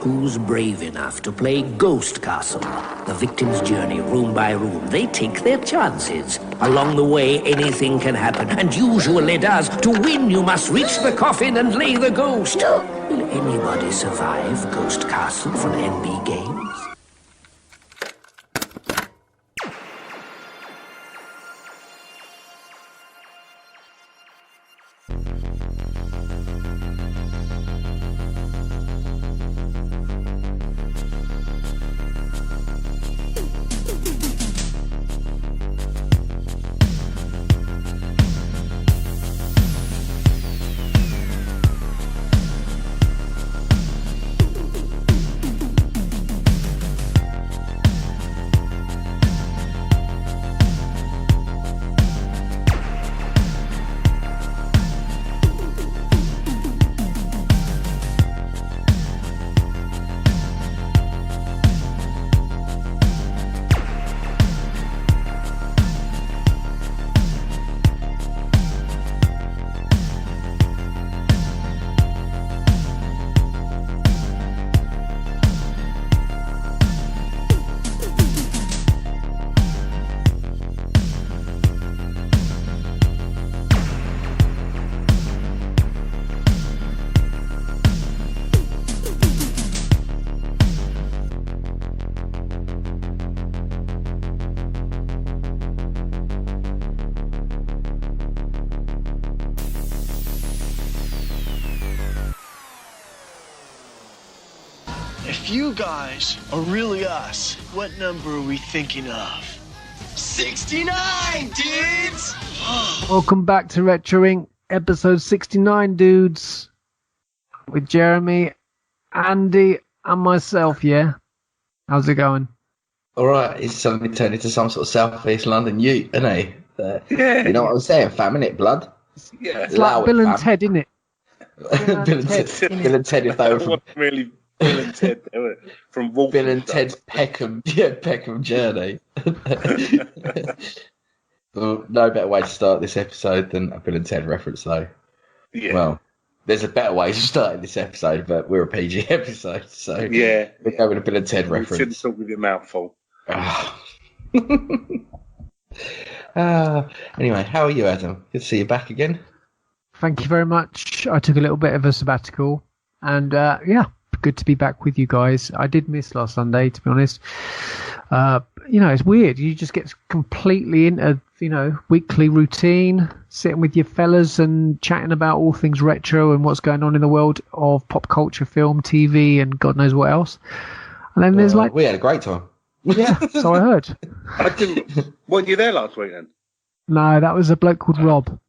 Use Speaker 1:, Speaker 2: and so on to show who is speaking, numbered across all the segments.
Speaker 1: Who's brave enough to play Ghost Castle? The victim's journey, room by room. They take their chances. Along the way, anything can happen, and usually does. To win, you must reach the coffin and lay the ghost. Will anybody survive Ghost Castle from NB Games?
Speaker 2: If you guys are really us, what number are we thinking of? 69, dudes!
Speaker 3: Welcome back to Retro Inc. episode 69, dudes. With Jeremy, Andy, and myself, yeah? How's it going?
Speaker 4: Alright, he's suddenly turned into some sort of South East London ute, isn't he?
Speaker 5: Yeah.
Speaker 4: You know what I'm saying, fam, innit, blood?
Speaker 5: Yeah.
Speaker 3: It's like Bill and Ted, isn't it?
Speaker 4: Bill and Ted if they were from...
Speaker 5: really Bill and Ted, they were from Wolf.
Speaker 4: Bill and Ted's Peckham journey. Well, no better way to start this episode than a Bill and Ted reference, though.
Speaker 5: Yeah.
Speaker 4: Well, there's a better way to start this episode, but we're a PG episode, so
Speaker 5: yeah,
Speaker 4: we're going with a Bill and Ted reference.
Speaker 5: You shouldn't talk with your mouth full.
Speaker 4: Anyway, how are you, Adam? Good to see you back again.
Speaker 3: Thank you very much. I took a little bit of a sabbatical, and yeah, good to be back with you guys. I did miss last Sunday, to be honest. It's weird. You just get completely into, weekly routine, sitting with your fellas and chatting about all things retro and what's going on in the world of pop culture, film, TV, and God knows what else. And then there's
Speaker 4: we had a great time.
Speaker 3: Yeah, so I heard.
Speaker 5: Weren't you there last week then?
Speaker 3: No, that was a bloke called Rob.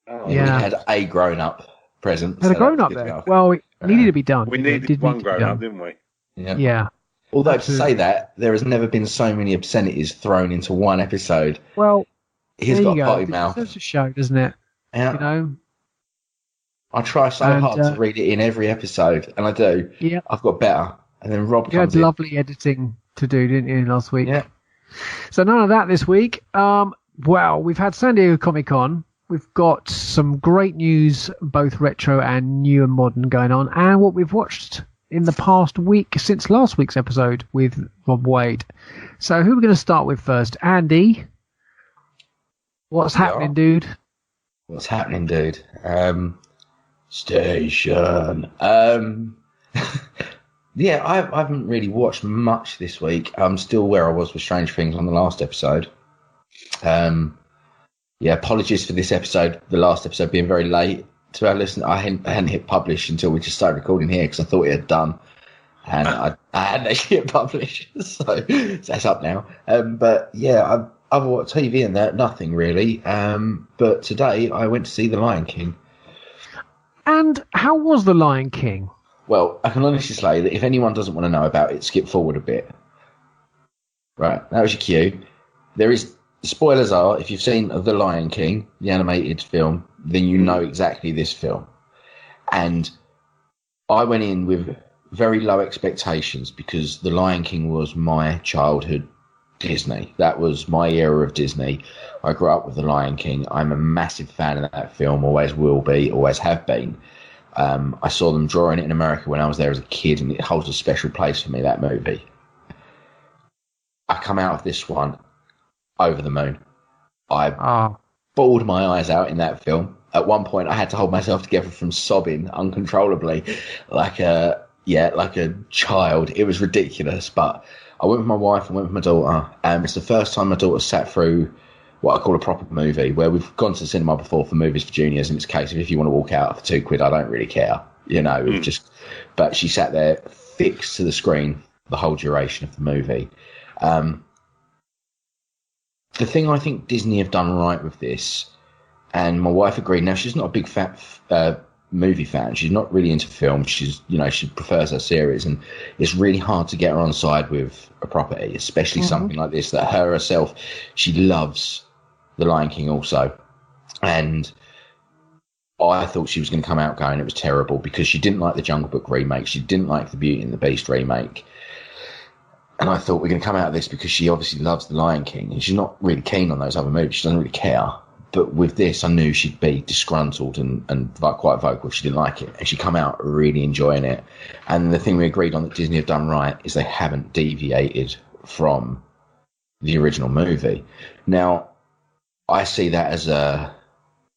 Speaker 5: Oh,
Speaker 3: yeah.
Speaker 4: We had a grown-up present.
Speaker 3: Had a grown-up there. Well, it needed to be done.
Speaker 5: We needed one grown-up, didn't we?
Speaker 3: Yeah.
Speaker 4: Although
Speaker 3: Absolutely.
Speaker 4: to say that, there has never been so many obscenities thrown into one episode.
Speaker 3: Well,
Speaker 4: he's got a potty mouth.
Speaker 3: It's a show, doesn't it?
Speaker 4: Yeah. I try so hard to read it in every episode, and I do. Yeah. I've got better. And then Rob
Speaker 3: You
Speaker 4: comes
Speaker 3: had
Speaker 4: in.
Speaker 3: lovely editing to do, didn't you, last week?
Speaker 4: Yeah.
Speaker 3: So none of that this week. Well, we've had San Diego Comic-Con. We've got some great news, both retro and new and modern, going on, and what we've watched in the past week since last week's episode with Rob Wade. So who are we going to start with first? Andy, what's happening, dude?
Speaker 4: What's happening, dude? Station. Yeah, I haven't really watched much this week. I'm still where I was with Strange Things on the last episode. Yeah, apologies for this episode, the last episode being very late to our listeners. I hadn't hit publish until we just started recording here because I thought it had done. And I hadn't actually hit publish, so that's up now. But yeah, I've watched TV and that, nothing really. But today I went to see The Lion King.
Speaker 3: And how was The Lion King?
Speaker 4: Well, I can honestly say that if anyone doesn't want to know about it, skip forward a bit. Right, that was your cue. Spoilers are, if you've seen The Lion King, the animated film, then you know exactly this film. And I went in with very low expectations because The Lion King was my childhood Disney. That was my era of Disney. I grew up with The Lion King. I'm a massive fan of that film, always will be, always have been. I saw them drawing it in America when I was there as a kid, and it holds a special place for me, that movie. I come out of this one over the moon. I bawled my eyes out in that film. At one point, I had to hold myself together from sobbing uncontrollably, like a child. It was ridiculous, but I went with my wife and went with my daughter. It's the first time my daughter sat through what I call a proper movie, where we've gone to the cinema before for movies for juniors, and it's a case of if you want to walk out for £2, I don't really care, but she sat there fixed to the screen the whole duration of the movie. The thing I think Disney have done right with this, and my wife agreed. Now, she's not a big movie fan. She's not really into film. She prefers her series, and it's really hard to get her on side with a property, especially something like this that her herself, she loves The Lion King also. And I thought she was going to come out going it was terrible because she didn't like the Jungle Book remake. She didn't like the Beauty and the Beast remake. And I thought we're going to come out of this because she obviously loves The Lion King and she's not really keen on those other movies. She doesn't really care. But with this, I knew she'd be disgruntled and quite vocal if she didn't like it. And she'd come out really enjoying it. And the thing we agreed on that Disney have done right is they haven't deviated from the original movie. Now, I see that as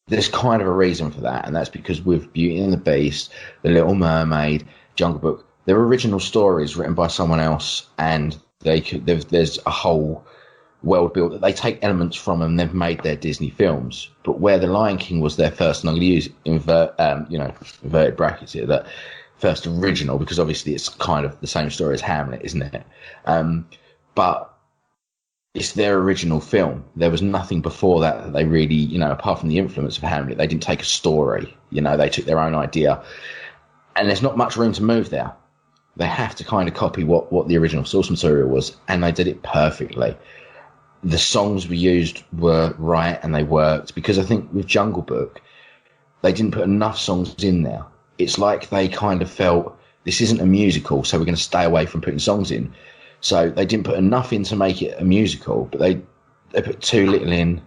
Speaker 4: there's kind of a reason for that. And that's because with Beauty and the Beast, The Little Mermaid, Jungle Book, they're original stories written by someone else, and there's a whole world built that they take elements from and they've made their Disney films. But where The Lion King was their first, and I'm going to use inverted brackets here, that first original, because obviously it's kind of the same story as Hamlet, isn't it? But it's their original film. There was nothing before that they really, apart from the influence of Hamlet, they didn't take a story. They took their own idea, and there's not much room to move there. They have to kind of copy what the original source material was, and they did it perfectly. The songs we used were right and they worked, because I think with Jungle Book, they didn't put enough songs in there. It's like they kind of felt this isn't a musical, so we're going to stay away from putting songs in. So they didn't put enough in to make it a musical, but they put too little in,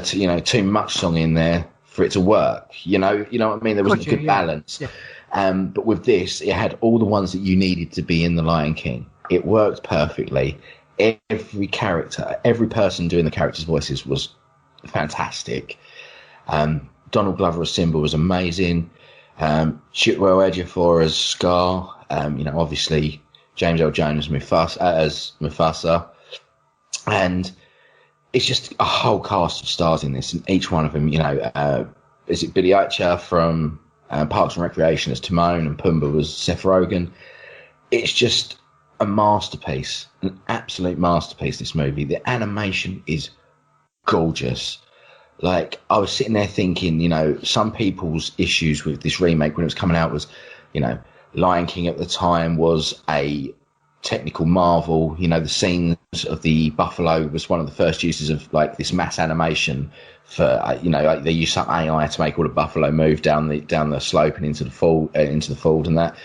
Speaker 4: too much song in there for it to work. You know what I mean? There wasn't a good balance. Yeah. But with this, it had all the ones that you needed to be in The Lion King. It worked perfectly. Every character, every person doing the characters' voices was fantastic. Donald Glover as Simba was amazing. Chiwetel Ejiofor as Scar. Obviously James L. Jones as Mufasa. And it's just a whole cast of stars in this, and each one of them, is it Billy Eichner from Parks and Recreation as Timon, and Pumbaa was Seth Rogen. It's just a masterpiece, an absolute masterpiece, this movie. The animation is gorgeous. Like, I was sitting there thinking, some people's issues with this remake when it was coming out was, Lion King at the time was a technical marvel. The scenes of the buffalo was one of the first uses of like this mass animation for, they used some AI to make all the buffalo move down the slope and into the fold and that.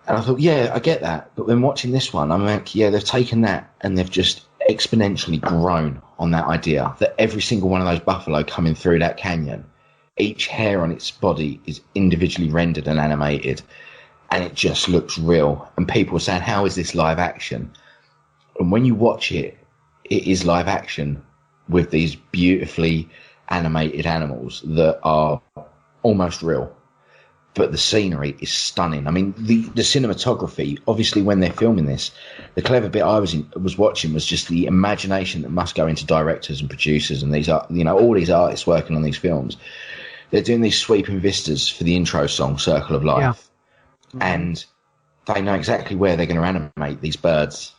Speaker 4: And I thought, yeah, I get that. But when watching this one, I'm like, yeah, they've taken that and they've just exponentially grown on that idea that every single one of those buffalo coming through that canyon, each hair on its body is individually rendered and animated, and it just looks real. And people were saying, how is this live action? And when you watch it, it is live action with these beautifully animated animals that are almost real. But the scenery is stunning. I mean, the cinematography, obviously when they're filming this, the clever bit I was watching was just the imagination that must go into directors and producers and these all these artists working on these films. They're doing these sweeping vistas for the intro song, Circle of Life. Yeah. And they know exactly where they're going to animate these birds.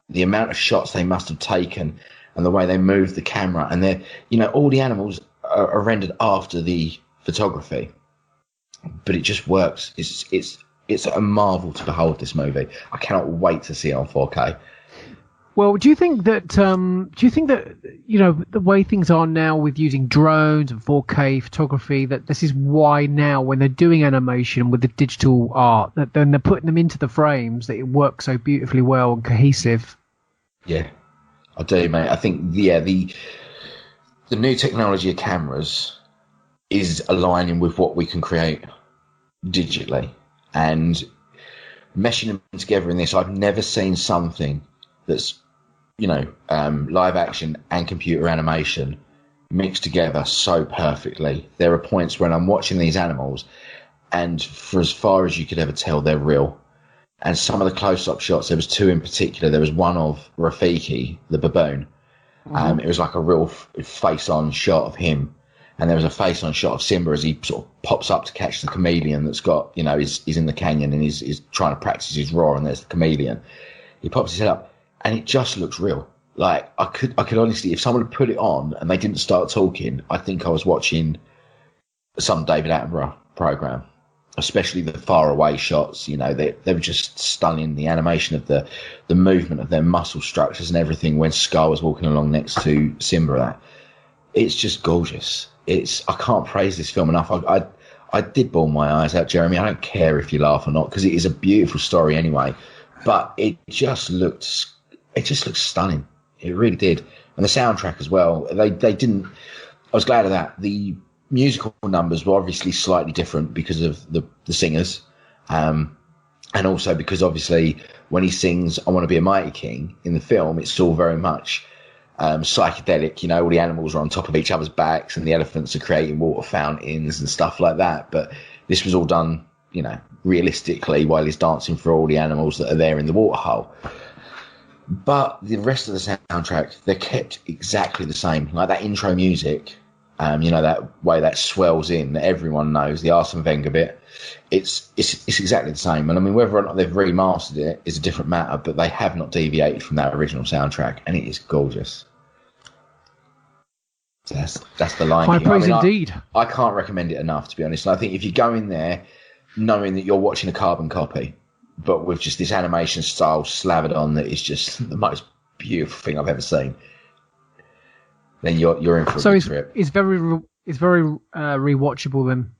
Speaker 4: The amount of shots they must have taken and the way they move the camera. And they're, all the animals are rendered after the photography. But it just works. It's a marvel to behold, this movie. I cannot wait to see it on 4K.
Speaker 3: Well, do you think that the way things are now with using drones and 4K photography, that this is why now when they're doing animation with the digital art, that then they're putting them into the frames, that it works so beautifully well and cohesive?
Speaker 4: Yeah, I do, mate. I think the new technology of cameras is aligning with what we can create digitally and meshing them together in this. I've never seen something that's, live action and computer animation mixed together so perfectly. There are points when I'm watching these animals, and for as far as you could ever tell, they're real. And some of the close-up shots, there was two in particular. There was one of Rafiki, the baboon. It was like a real face-on shot of him. And there was a face-on shot of Simba as he sort of pops up to catch the chameleon that's got, he's in the canyon and he's trying to practice his roar, and there's the chameleon. He pops his head up, and it just looks real. Like, I could honestly, if someone had put it on and they didn't start talking, I think I was watching some David Attenborough program. Especially the far away shots, they were just stunning. The animation of the movement of their muscle structures and everything when Scar was walking along next to Simba. It's just gorgeous. I can't praise this film enough. I did bawl my eyes out, Jeremy. I don't care if you laugh or not, because it is a beautiful story anyway. But it just looked stunning. It really did. And the soundtrack as well. They didn't. I was glad of that. The musical numbers were obviously slightly different because of the singers, and also because obviously when he sings "I Want to Be a Mighty King" in the film, it's all very much psychedelic. All the animals are on top of each other's backs and the elephants are creating water fountains and stuff like that. But this was all done, realistically, while he's dancing for all the animals that are there in the waterhole. But the rest of the soundtrack, they're kept exactly the same. Like that intro music, that way that swells in, that everyone knows, the Arsene Wenger bit, it's exactly the same. And I mean, whether or not they've remastered it is a different matter, but they have not deviated from that original soundtrack, and it is gorgeous. So that's the line.
Speaker 3: High praise indeed.
Speaker 4: I can't recommend it enough, to be honest. And I think if you go in there knowing that you're watching a carbon copy, but with just this animation style slathered on that is just the most beautiful thing I've ever seen, then you're in for a good trip.
Speaker 3: It's very rewatchable then.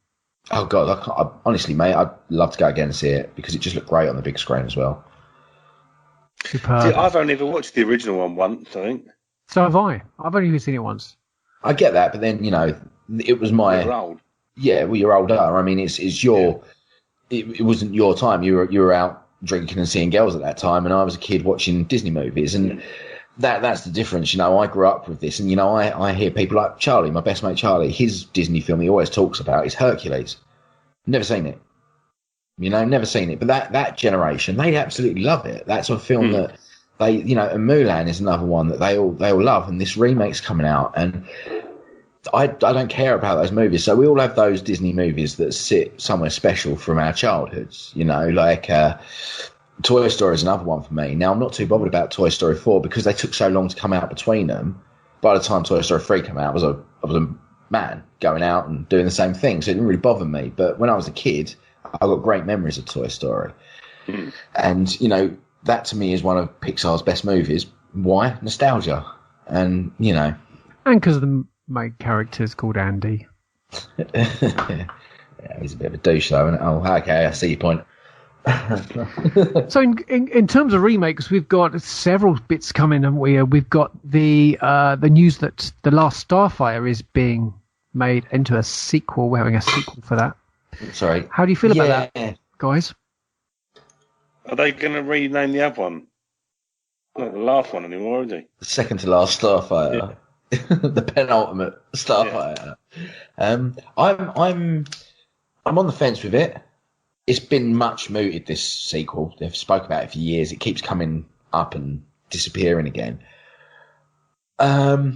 Speaker 4: Oh God, honestly, mate, I'd love to go again and see it because it just looked great on the big screen as well.
Speaker 3: Superb.
Speaker 5: See, I've only ever watched the original one once, I think.
Speaker 3: So have I. I've only seen it once.
Speaker 4: I get that, but then it was my.
Speaker 5: You're old.
Speaker 4: Yeah, well, you're older. I mean, it's your. Yeah. It wasn't your time. You were out drinking and seeing girls at that time, and I was a kid watching Disney movies, and that's the difference. I grew up with this, and I hear people like Charlie, my best mate Charlie, his Disney film he always talks about is Hercules. Never seen it. Never seen it. But that generation, they absolutely love it. That's a film that they, and Mulan is another one that they all love, and this remake's coming out, and I don't care about those movies. So we all have those Disney movies that sit somewhere special from our childhoods, like Toy Story is another one for me. Now, I'm not too bothered about Toy Story 4 because they took so long to come out between them. By the time Toy Story 3 came out, I was a man going out and doing the same thing, so it didn't really bother me. But when I was a kid, I got great memories of Toy Story. And, that to me is one of Pixar's best movies. Why? Nostalgia. And, And
Speaker 3: because the main character's called Andy.
Speaker 4: Yeah, he's a bit of a douche, though, isn't it? Oh, okay, I see your point.
Speaker 3: So in terms of remakes, we've got several bits coming, haven't we? We've got the news that The Last Starfighter is being made into a sequel. We're having a sequel for that.
Speaker 4: Sorry.
Speaker 3: How do you feel about that, guys?
Speaker 5: Are they going to rename the other one? Not the last one anymore, is it?
Speaker 4: The second to last Starfighter. Yeah. The penultimate Starfighter. Yeah. I'm on the fence with it. It's been much mooted, this sequel. They've spoke about it for years. It keeps coming up and disappearing again. I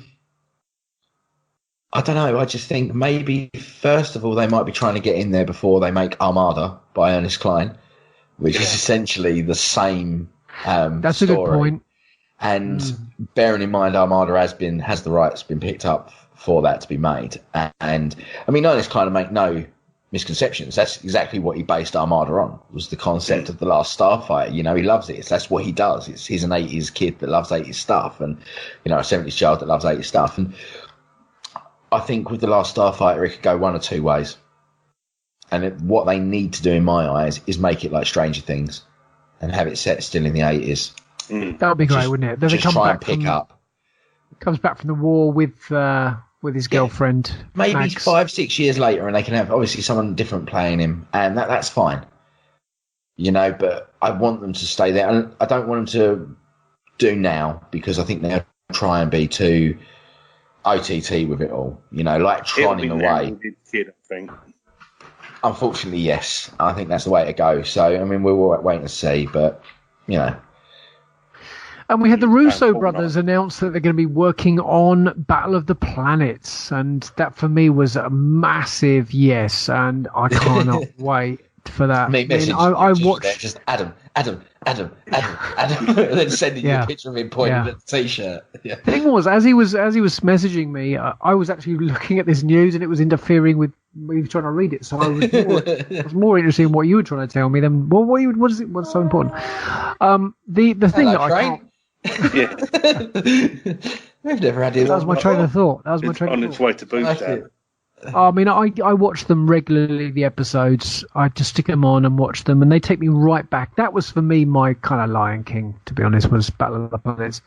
Speaker 4: don't know. I just think maybe, first of all, they might be trying to get in there before they make Armada by Ernest Cline, which is essentially the same
Speaker 3: That's
Speaker 4: story.
Speaker 3: A good point.
Speaker 4: And bearing in mind Armada has the rights been picked up for that to be made. And I mean, Ernest Cline to make no misconceptions. That's exactly what he based Armada on, was the concept of The Last Starfighter. He loves it. That's what he does. He's an 80s kid that loves 80s stuff, and a 70s child that loves 80s stuff. And I think with The Last Starfighter, it could go one or two ways. And what they need to do, in my eyes, is make it like Stranger Things and have it set still in the 80s.
Speaker 3: That would be great, wouldn't it?
Speaker 4: Does it come back up?
Speaker 3: Comes back from the war with with his girlfriend.
Speaker 4: Maybe
Speaker 3: Max.
Speaker 4: 5-6 years later, and they can have obviously someone different playing him, and that's fine. But I want them to stay there, and I don't want them to do now because I think they'll try and be too OTT with it all. Like Tron in a way.
Speaker 5: Kid, I think.
Speaker 4: Unfortunately, yes. I think that's the way to go. So, I mean, we'll wait and see, but
Speaker 3: And we had the Russo brothers announce that they're going to be working on Battle of the Planets, and that for me was a massive yes, and I cannot wait for that.
Speaker 4: I watched just Adam, and then sending you a picture of him pointing at the t-shirt. Yeah.
Speaker 3: The thing was, as he was messaging me, I was actually looking at this news, and it was interfering with me trying to read it. So I was more interested in what you were trying to tell me than what's so important. The thing that I can't.
Speaker 4: We've never had it.
Speaker 3: That was my train of thought.
Speaker 5: On its way to Booster.
Speaker 3: I mean, I watch them regularly, the episodes. I just stick them on and watch them, and they take me right back. That was, for me, my kind of Lion King, to be honest, was Battle of the Planets.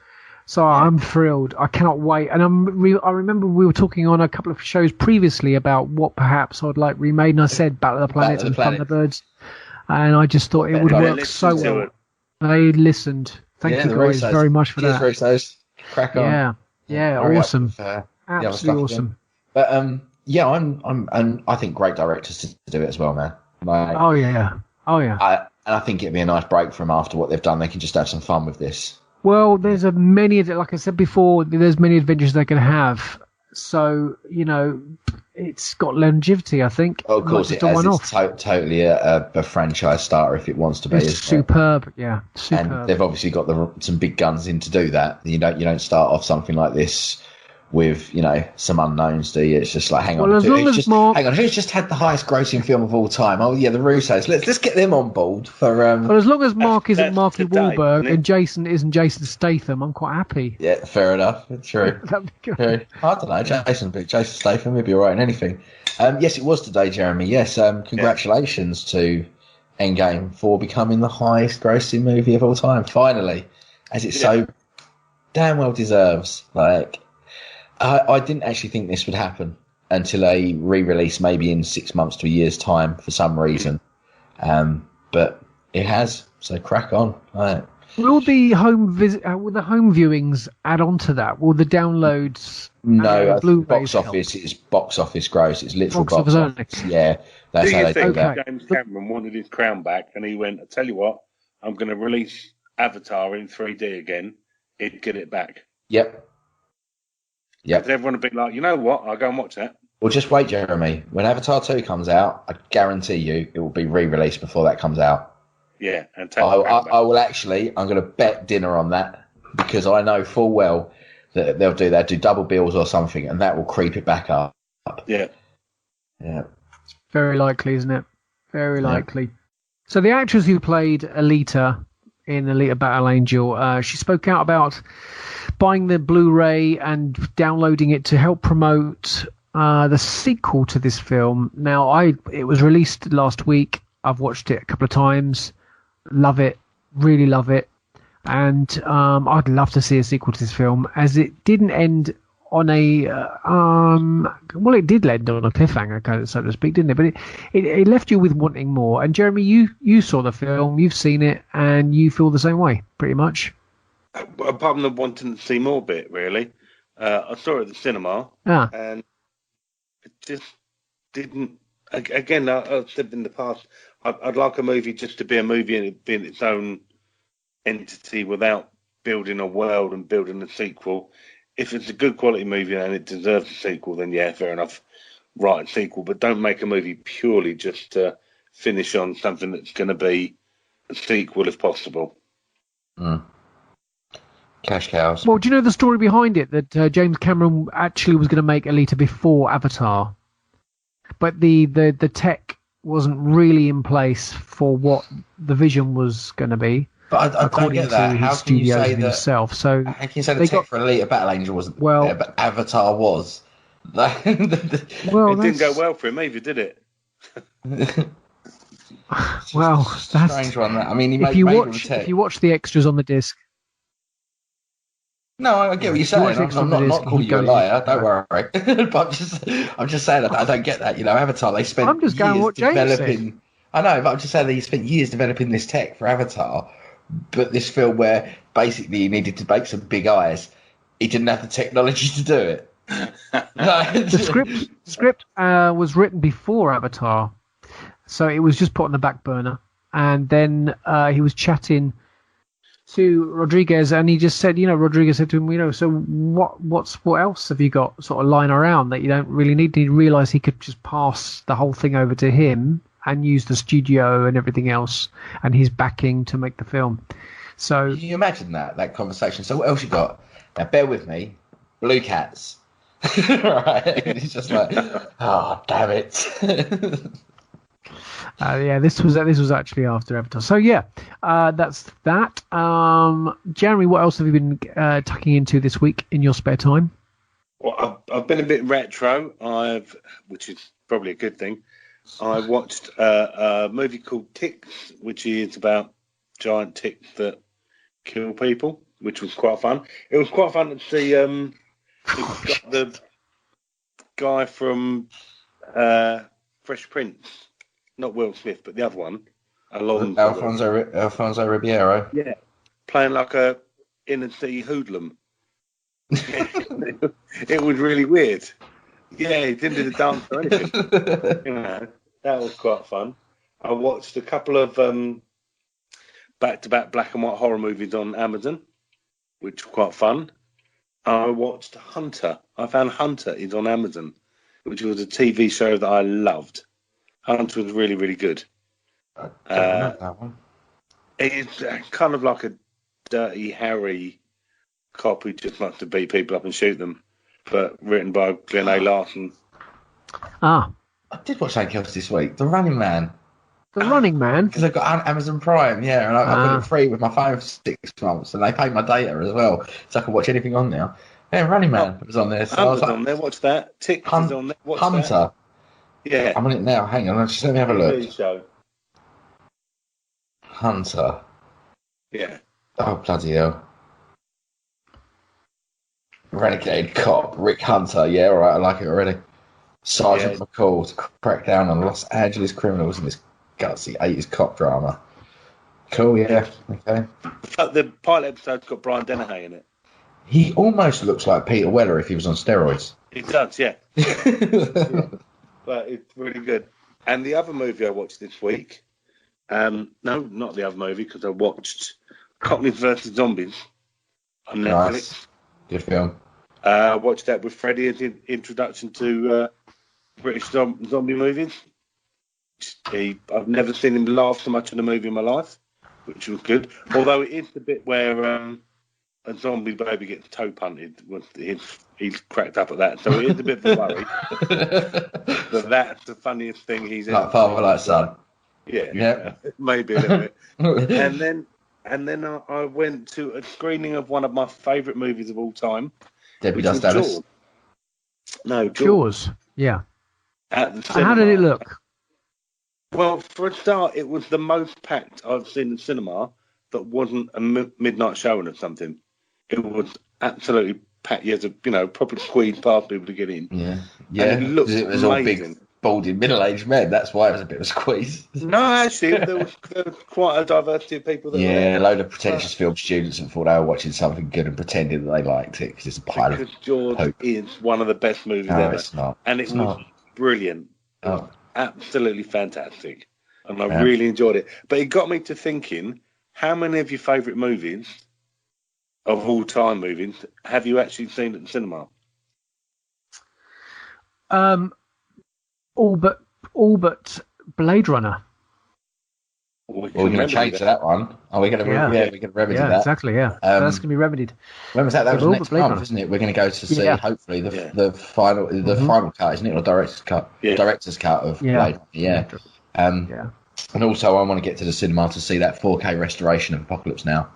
Speaker 3: So I'm thrilled. I cannot wait. And I remember we were talking on a couple of shows previously about what perhaps I'd like remade, and I said Battle of the Planets and Thunderbirds. And I just thought it would work so well. They listened. Thank you guys very much for that.
Speaker 4: Russos. Crack on.
Speaker 3: Yeah, awesome. Absolutely awesome.
Speaker 4: But and I think great directors to do it as well, man.
Speaker 3: Oh yeah.
Speaker 4: I think it'd be a nice break from after what they've done. They can just have some fun with this.
Speaker 3: Well, there's like I said before, there's many adventures they can have. So it's got longevity, I think.
Speaker 4: Oh, of course, it's totally a franchise starter if it wants to be.
Speaker 3: It's superb, superb.
Speaker 4: And they've obviously got some big guns in to do that. You don't start off something like this with some unknowns, do you? It's just like, hang on, who's just had the highest grossing film of all time? Oh yeah, the Russos. Let's get them on board for.
Speaker 3: Well, as long as Mark isn't Marky Wahlberg and Jason isn't Jason Statham, I'm quite happy.
Speaker 4: Yeah, fair enough. True.
Speaker 3: That'd be good.
Speaker 4: True. I don't know, Jason Statham would be all right in anything. Yes, it was today, Jeremy. Yes, congratulations to Endgame for becoming the highest grossing movie of all time. Finally, as it so damn well deserves. I didn't actually think this would happen until a re-release maybe in 6 months to a year's time for some reason. But it has, so crack on. Right.
Speaker 3: Will the home viewings add on to that? Will the downloads?
Speaker 4: No, box office gross. It's literal box office. Yeah, that's how they do that.
Speaker 5: James Cameron wanted his crown back, and he went, "I tell you what, I'm going to release Avatar in 3D again. He'd get it back."
Speaker 4: Yep.
Speaker 5: Everyone would be like, you know what? I'll go and watch that.
Speaker 4: Well, just wait, Jeremy. When Avatar 2 comes out, I guarantee you it will be re-released before that comes out.
Speaker 5: Yeah. And
Speaker 4: I will actually, I'm going to bet dinner on that because I know full well that they'll do double bills or something, and that will creep it back up.
Speaker 5: Yeah.
Speaker 3: It's very likely, isn't it? Very likely. So the actress who played Alita in Alita Battle Angel, she spoke out about buying the Blu-ray and downloading it to help promote the sequel to this film. Now, it was released last week. I've watched it a couple of times. Love it. Really love it. And I'd love to see a sequel to this film, as it didn't end on a it did end on a cliffhanger, so to speak, didn't it? But it left you with wanting more. And Jeremy, you saw the film, you've seen it, and you feel the same way, pretty much.
Speaker 5: Apart from the wanting to see more bit, really. I saw it at the cinema, and it just didn't. Again, I've said in the past, I'd like a movie just to be a movie and it being its own entity without building a world and building a sequel. If it's a good quality movie and it deserves a sequel, then yeah, fair enough, write a sequel. But don't make a movie purely just to finish on something that's going to be a sequel if possible.
Speaker 4: Cash cows.
Speaker 3: Well, do you know the story behind it? That James Cameron actually was going to make Alita before Avatar, but the tech wasn't really in place for what the vision was going to be.
Speaker 4: But I don't get that. How can you say that
Speaker 3: himself? So
Speaker 4: how can you say the tech for Alita Battle Angel wasn't there, but Avatar was?
Speaker 3: Well,
Speaker 5: it didn't go well for him either, did it?
Speaker 3: Well, that's
Speaker 4: strange one. That I mean,
Speaker 3: if you watch the extras on the disc.
Speaker 4: No, I get what you're saying. I'm not calling you a liar. Don't worry. But I'm just saying I don't get that. Avatar. They spent
Speaker 3: I'm just going
Speaker 4: years
Speaker 3: what James
Speaker 4: developing.
Speaker 3: said.
Speaker 4: I know, but I'm just saying they spent years developing this tech for Avatar. But this film, where basically he needed to make some big eyes, he didn't have the technology to do it.
Speaker 3: The script was written before Avatar, so it was just put on the back burner. And then he was chatting to Rodriguez, and he just said, Rodriguez said to him, so what else have you got sort of lying around that you don't really need? He realised he could just pass the whole thing over to him and use the studio and everything else and his backing to make the film. So
Speaker 4: can you imagine that conversation? So what else you got? Now bear with me, Blue Cats. Right, and he's just like, oh damn it.
Speaker 3: This was actually after Avatar. So that's that. Jeremy, what else have you been tucking into this week in your spare time?
Speaker 5: Well, I've been a bit retro. Which is probably a good thing. I watched a movie called Ticks, which is about giant ticks that kill people, which was quite fun. It was quite fun to see the guy from Fresh Prince, not Will Smith, but the other one,
Speaker 4: Alfonso Ribeiro.
Speaker 5: Yeah, playing like a inner city hoodlum. It was really weird. Yeah, he didn't do the dance or anything. That was quite fun. I watched a couple of back-to-back black and white horror movies on Amazon, which were quite fun. I watched Hunter. I found Hunter is on Amazon, which was a TV show that I loved. Hunter was really, really good.
Speaker 4: I don't know that one.
Speaker 5: It's kind of like a Dirty Harry cop who just likes to beat people up and shoot them, but written by Glenn A. Larson.
Speaker 3: I
Speaker 4: did watch something else this week. The Running Man.
Speaker 3: The Running Man?
Speaker 4: Because I've got Amazon Prime, and I've got it free with my phone for 6 months, and they pay my data as well, so I can watch anything on there. Yeah, Running Man was on there. So I was like,
Speaker 5: on there, watch that. Tick is on there, watch
Speaker 4: Hunter.
Speaker 5: That. Yeah.
Speaker 4: I'm on it now, hang on, just let me have a look.
Speaker 5: Show.
Speaker 4: Hunter.
Speaker 5: Yeah.
Speaker 4: Oh, bloody hell. Renegade cop, Rick Hunter. Yeah, all right, I like it already. Sergeant McCall to crack down on Los Angeles criminals in this gutsy 80s cop drama. Cool, yeah. Okay.
Speaker 5: The pilot episode's got Brian Dennehy in it.
Speaker 4: He almost looks like Peter Weller if he was on steroids.
Speaker 5: He does, yeah. Yeah. But it's really good. And the other movie I watched this week, no, not the other movie, because I watched Cockneys vs. Zombies on Netflix.
Speaker 4: Nice. Good film.
Speaker 5: I watched that with Freddie as an introduction to British zombie movies. I've never seen him laugh so much in a movie in my life, which was good. Although it is the bit where a zombie baby gets toe punted. He's cracked up at that, so it is a bit of a worry. But that's the funniest thing he's ever.
Speaker 4: Like father, like son.
Speaker 5: Yeah, maybe a little bit. And then I went to a screening of one of my favourite movies of all time.
Speaker 4: Debbie Does Dallas.
Speaker 5: No,
Speaker 3: Jaws. Yeah.
Speaker 5: How
Speaker 3: did it look?
Speaker 5: Well, for a start, it was the most packed I've seen in cinema that wasn't a midnight showing or something. It was absolutely packed. You had to, proper squeeze past people to get in.
Speaker 4: Yeah.
Speaker 5: And it looked
Speaker 4: it was
Speaker 5: amazing.
Speaker 4: All big, balding, middle-aged men. That's why it was a bit of a squeeze.
Speaker 5: No, actually, there was quite a diversity of people.
Speaker 4: A load of pretentious film students that thought they were watching something good and pretending that they liked it because it's a pile of
Speaker 5: Jaws
Speaker 4: hope.
Speaker 5: is one of the best movies ever.
Speaker 4: It's not.
Speaker 5: And it was brilliant. It was absolutely fantastic. And I really enjoyed it. But it got me to thinking, how many of your favourite movies, of all time movies, have you actually seen at the cinema?
Speaker 3: All but Blade Runner.
Speaker 4: We're going to change that one. Are we going to remedy that?
Speaker 3: Yeah, exactly, yeah. That's going to be remedied.
Speaker 4: When was that? That was next month, isn't it? We're going to go to see, hopefully, the final cut, isn't it? Or director's cut. Yeah. Director's cut of Blade. Yeah. And also, I want to get to the cinema to see that 4K restoration of Apocalypse Now.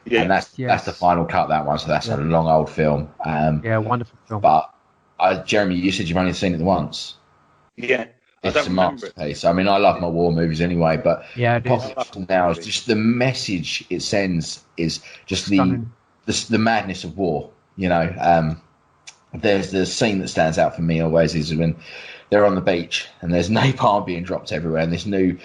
Speaker 4: Yeah. And that's the final cut, that one. So that's a long old film.
Speaker 3: Wonderful film.
Speaker 4: But, Jeremy, you said you've only seen it once.
Speaker 5: Yeah.
Speaker 4: It's a masterpiece. I mean, I love my war movies anyway, but
Speaker 3: Apocalypse
Speaker 4: Now is just the message it sends is just the the madness of war. You know, there's the scene that stands out for me always is when they're on the beach and there's napalm being dropped everywhere, and this new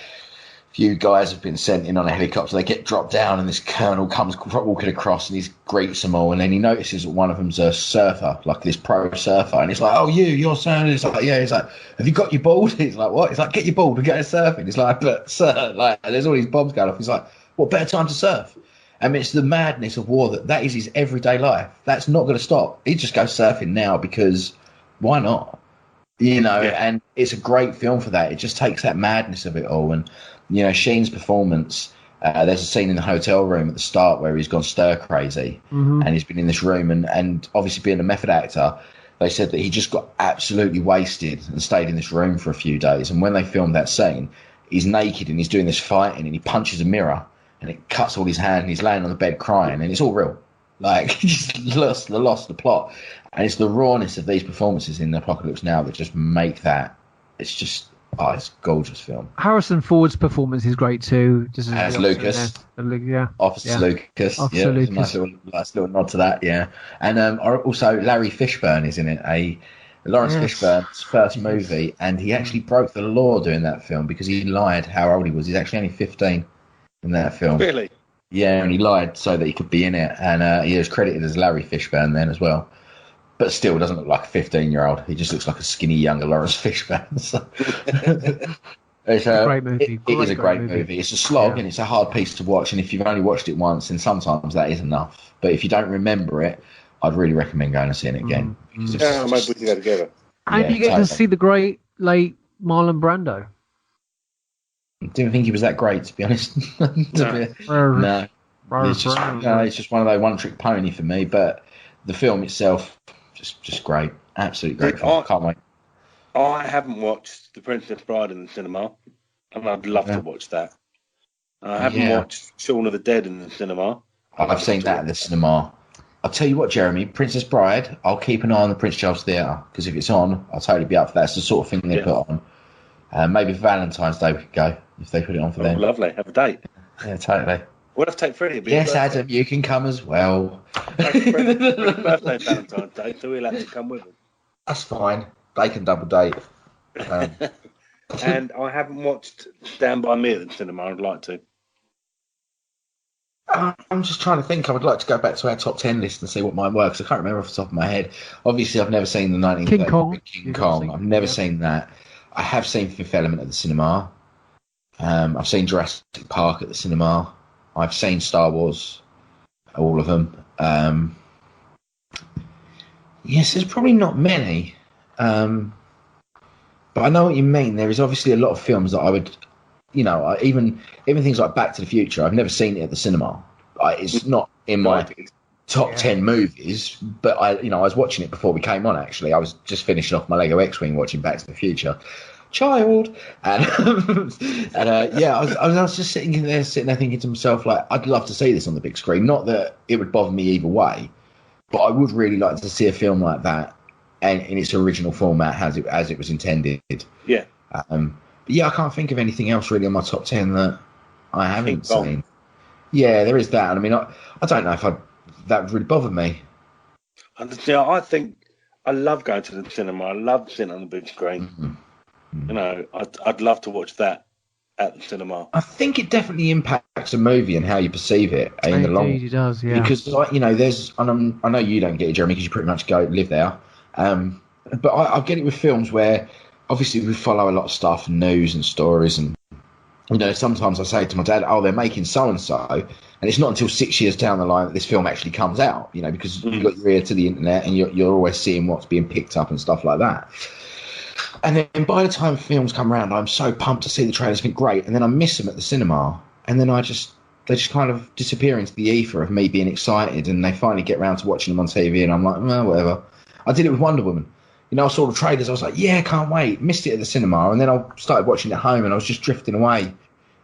Speaker 4: few guys have been sent in on a helicopter. They get dropped down, and this colonel comes walking across, and he greets them all. And then he notices that one of them's a surfer, like this pro surfer, and he's like, "Oh, you're surfing?" He's like, "Yeah." He's like, "Have you got your board?" He's like, "What?" He's like, "Get your board and go surfing." He's like, "But sir, like, there's all these bombs going off." He's like, "What better time to surf?" I mean, it's the madness of war that is his everyday life. That's not going to stop. He just goes surfing now because why not? You know, and it's a great film for that. It just takes that madness of it all. And, you know, Sheen's performance, there's a scene in the hotel room at the start where he's gone stir crazy and he's been in this room. And obviously being a method actor, they said that he just got absolutely wasted and stayed in this room for a few days. And when they filmed that scene, he's naked and he's doing this fighting and he punches a mirror and it cuts all his hand and he's laying on the bed crying, and it's all real. Like, he just lost the plot. And it's the rawness of these performances in Apocalypse Now that just make that. It's just, it's a gorgeous film.
Speaker 3: Harrison Ford's performance is great too.
Speaker 4: Just as Lucas. Officer Lucas.
Speaker 3: Officer Lucas.
Speaker 4: Nice little nod to that, yeah. And also Larry Fishburne is in it, Lawrence Fishburne's first movie, and he actually broke the law doing that film because he lied how old he was. He's actually only 15 in that film.
Speaker 5: Really?
Speaker 4: Yeah, and he lied so that he could be in it, and he was credited as Larry Fishburne then as well. But still doesn't look like a 15-year-old. He just looks like a skinny younger Lawrence Fishburne. So. It's a great movie. It is a great movie. It's a slog and it's a hard piece to watch. And if you've only watched it once, then sometimes that is enough. But if you don't remember it, I'd really recommend going and seeing it again.
Speaker 5: Maybe we can go together.
Speaker 3: And you get to see the great late Marlon Brando.
Speaker 4: Didn't think he was that great, to be honest. No. It's just one of those one-trick pony for me. But the film itself, just great. Absolutely great film. Can't wait.
Speaker 5: I haven't watched The Princess Bride in the cinema, and I'd love to watch that. I haven't watched Shaun of the Dead in the cinema.
Speaker 4: I've seen that in the cinema. I'll tell you what, Jeremy, Princess Bride, I'll keep an eye on the Prince Charles Theatre, because if it's on, I'll totally be up for that. It's the sort of thing they put on. Maybe Valentine's Day we could go, if they put it on for them.
Speaker 5: Lovely. Have a date.
Speaker 4: Yeah, totally.
Speaker 5: We'll have to take Freddie.
Speaker 4: Yes, Adam, you can come as well.
Speaker 5: Freddie's birthday Valentine's Day, so we'll have to come with him.
Speaker 4: That's fine. They can double date.
Speaker 5: And I haven't watched Stand By Me at the cinema. I'd like to.
Speaker 4: I'm just trying to think. I would like to go back to our top 10 list and see what mine were, because I can't remember off the top of my head. Obviously, I've never seen the 1930 King Kong. I've never seen that. I have seen Fifth Element at the cinema. I've seen Jurassic Park at the cinema. I've seen Star Wars, all of them. Yes, there's probably not many. But I know what you mean. There is obviously a lot of films that I would, even things like Back to the Future, I've never seen it at the cinema. It's not in my top 10 movies, but I was watching it before we came on, actually. I was just finishing off my Lego X-Wing watching Back to the Future. Child! And, I was just sitting there thinking to myself, like, I'd love to see this on the big screen. Not that it would bother me either way, but I would really like to see a film like that and in its original format as it was intended.
Speaker 5: Yeah.
Speaker 4: But I can't think of anything else really on my top 10 that I haven't seen. Yeah, there is that. And I mean, I don't know if that would really bother me.
Speaker 5: I think I love going to the cinema. I love sitting on the big screen. Mm-hmm. I'd love to watch that at the cinema. I think it definitely impacts a movie and how you perceive it in the long.
Speaker 3: Indeed, it does. Yeah.
Speaker 4: Because there's, and I know you don't get it, Jeremy, because you pretty much live there. But I get it with films where obviously we follow a lot of stuff and news and stories, and sometimes I say to my dad, "Oh, they're making so and so," and it's not until 6 years down the line that this film actually comes out. Because you've got your ear to the internet and you're always seeing what's being picked up and stuff like that. And then by the time films come around, I'm so pumped to see the trailers, think great, and then I miss them at the cinema, and then they just kind of disappear into the ether of me being excited, and they finally get around to watching them on TV, and I'm like, whatever. I did it with Wonder Woman. I saw the trailers, I was like, yeah, can't wait. Missed it at the cinema, and then I started watching it at home, and I was just drifting away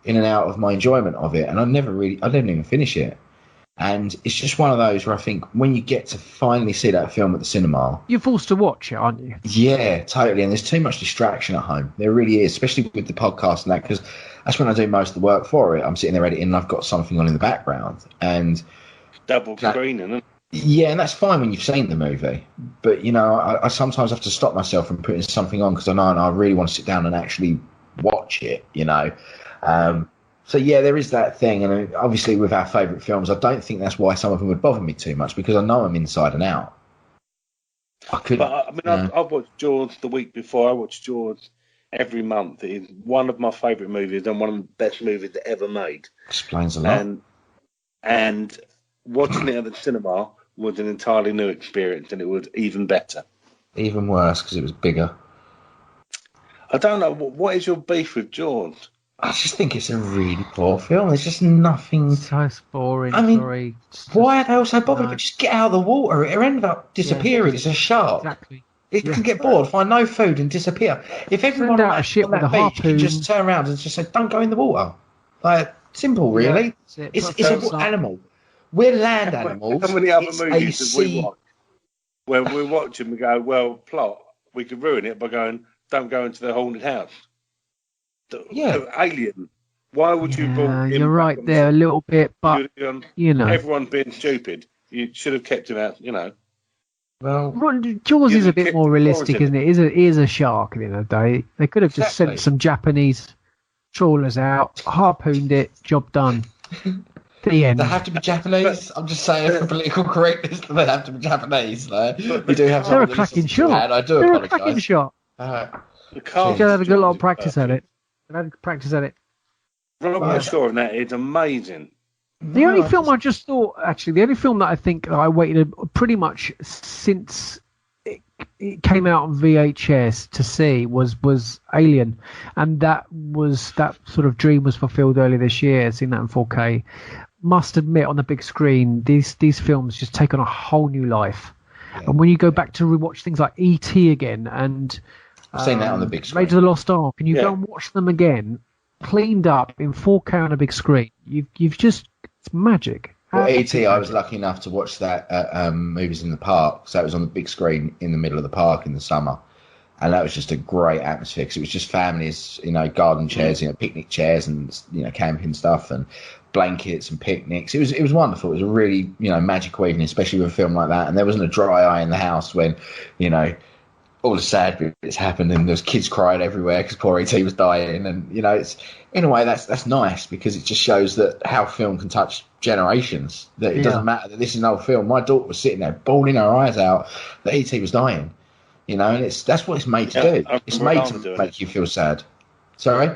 Speaker 4: in and out of my enjoyment of it, and I didn't even finish it. And it's just one of those where I think when you get to finally see that film at the cinema,
Speaker 3: you're forced to watch it, aren't you?
Speaker 4: Yeah, totally. And there's too much distraction at home. There really is, especially with the podcast and that, because that's when I do most of the work for it. I'm sitting there editing and I've got something on in the background. And
Speaker 5: double screening, isn't it?
Speaker 4: Yeah, and that's fine when you've seen the movie. But, you know, I sometimes have to stop myself from putting something on because I know I really want to sit down and actually watch it, you know. So, yeah, there is that thing. And obviously with our favourite films, I don't think that's why some of them would bother me too much because I know I'm inside and out.
Speaker 5: I've watched Jaws the week before. I watched Jaws every month. It's one of my favourite movies and one of the best movies ever made.
Speaker 4: Explains a lot.
Speaker 5: And watching it at the cinema was an entirely new experience, and it was even better.
Speaker 4: Even worse because it was bigger.
Speaker 5: I don't know. What is your beef with Jaws?
Speaker 4: I just think it's a really poor film. There's just nothing.
Speaker 3: So boring.
Speaker 4: I mean, why are they all so bothered? But just get out of the water. It'll end up disappearing. It's a shark.
Speaker 3: Exactly.
Speaker 4: It can get bored, find no food, and disappear. If everyone on that beach can just turn around and just say, "Don't go in the water," like simple, really. It's a animal. We're land animals.
Speaker 5: How many other movies have we watched where we watch and we go, well, plot, we could ruin it by going, don't go into the haunted house. Alien. Why would you bring
Speaker 3: you're right there a little bit, but, you know.
Speaker 5: Everyone's being stupid. You should have kept him out, you know.
Speaker 4: Well,
Speaker 3: Jaws is a bit more realistic, isn't it? It is a shark at the end of the day. They could have just sent some Japanese trawlers out, harpooned it, job done. The end.
Speaker 4: They have to be Japanese. I'm just saying for political correctness, they have to be Japanese. We do have.
Speaker 3: They're a cracking shot.
Speaker 4: I do apologise. They're a cracking
Speaker 3: shot.
Speaker 5: They had
Speaker 3: a good lot of practice at it.
Speaker 5: Robert Shaw and that is amazing.
Speaker 3: The only film I just thought, actually, the only film that I think I waited pretty much since it came out on VHS to see was Alien, and that sort of dream was fulfilled earlier this year. Seeing that in 4K, must admit, on the big screen, these films just take on a whole new life. Yeah. And when you go back to rewatch things like E.T. again and
Speaker 4: I've seen that on the big screen,
Speaker 3: Raiders of the Lost Ark, and you go and watch them again, cleaned up in 4K on a big screen, you've just, it's magic.
Speaker 4: Well, E.T., I was lucky enough to watch that at Movies in the Park. So it was on the big screen in the middle of the park in the summer. And that was just a great atmosphere because it was just families, you know, garden chairs, you know, picnic chairs and, you know, camping stuff and blankets and picnics. It was wonderful. It was a really, you know, magical evening, especially with a film like that. And there wasn't a dry eye in the house when, you know, all the sad bits happened and there's kids crying everywhere because poor E.T. was dying. And, you know, it's in a way that's nice because it just shows that how film can touch generations, that it doesn't matter that this is an old film. My daughter was sitting there bawling her eyes out that E.T. was dying, you know, and that's what it's made to do. It's made to make you feel sad. Sorry?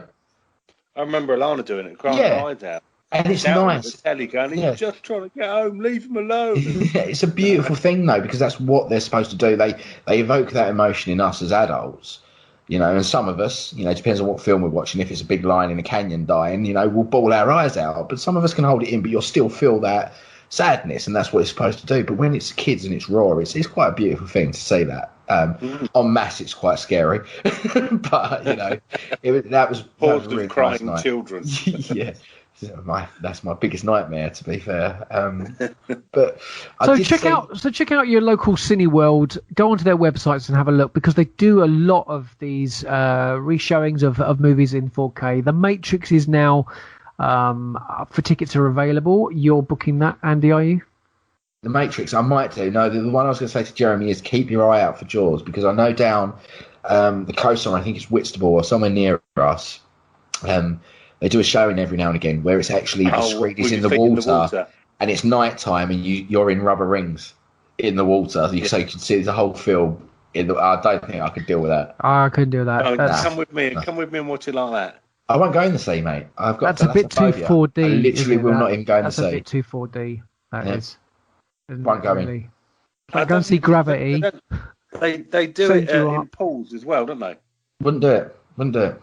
Speaker 5: I remember Alana doing it, crying her eyes out.
Speaker 4: And it's nice.
Speaker 5: The telly going, he's just trying to get home, leave him alone.
Speaker 4: It's a beautiful thing, though, because that's what they're supposed to do. They evoke that emotion in us as adults, you know, and some of us, you know, it depends on what film we're watching. If it's a big lion in a canyon dying, you know, we'll bawl our eyes out. But some of us can hold it in, but you'll still feel that sadness, and that's what it's supposed to do. But when it's kids and it's raw, it's quite a beautiful thing to see that. En masse, it's quite scary. But, you know, that was
Speaker 5: really crying nice children.
Speaker 4: Yeah. That's my biggest nightmare, to be fair. But
Speaker 3: check out your local Cineworld. Go onto their websites and have a look because they do a lot of these reshowings of movies in 4K. The Matrix is now for tickets are available. You're booking that, Andy? Are you?
Speaker 4: The Matrix, I might do. No, the one I was going to say to Jeremy is keep your eye out for Jaws because I know down the coast, I think it's Whitstable or somewhere near us. They do a showing every now and again where it's actually the screen is in the water and it's night time and you're in rubber rings in the water. So you can see the whole film. I don't think I could deal with that.
Speaker 3: I couldn't do that.
Speaker 5: Come with me and watch it like that.
Speaker 4: I won't go in the sea, mate.
Speaker 3: That's a bit too 4D.
Speaker 4: I literally will not even go in the sea.
Speaker 3: That's a bit too 4D. That is.
Speaker 4: Won't go in.
Speaker 3: Like go and see Gravity.
Speaker 5: They do it in pools as well, don't they?
Speaker 4: Wouldn't do it.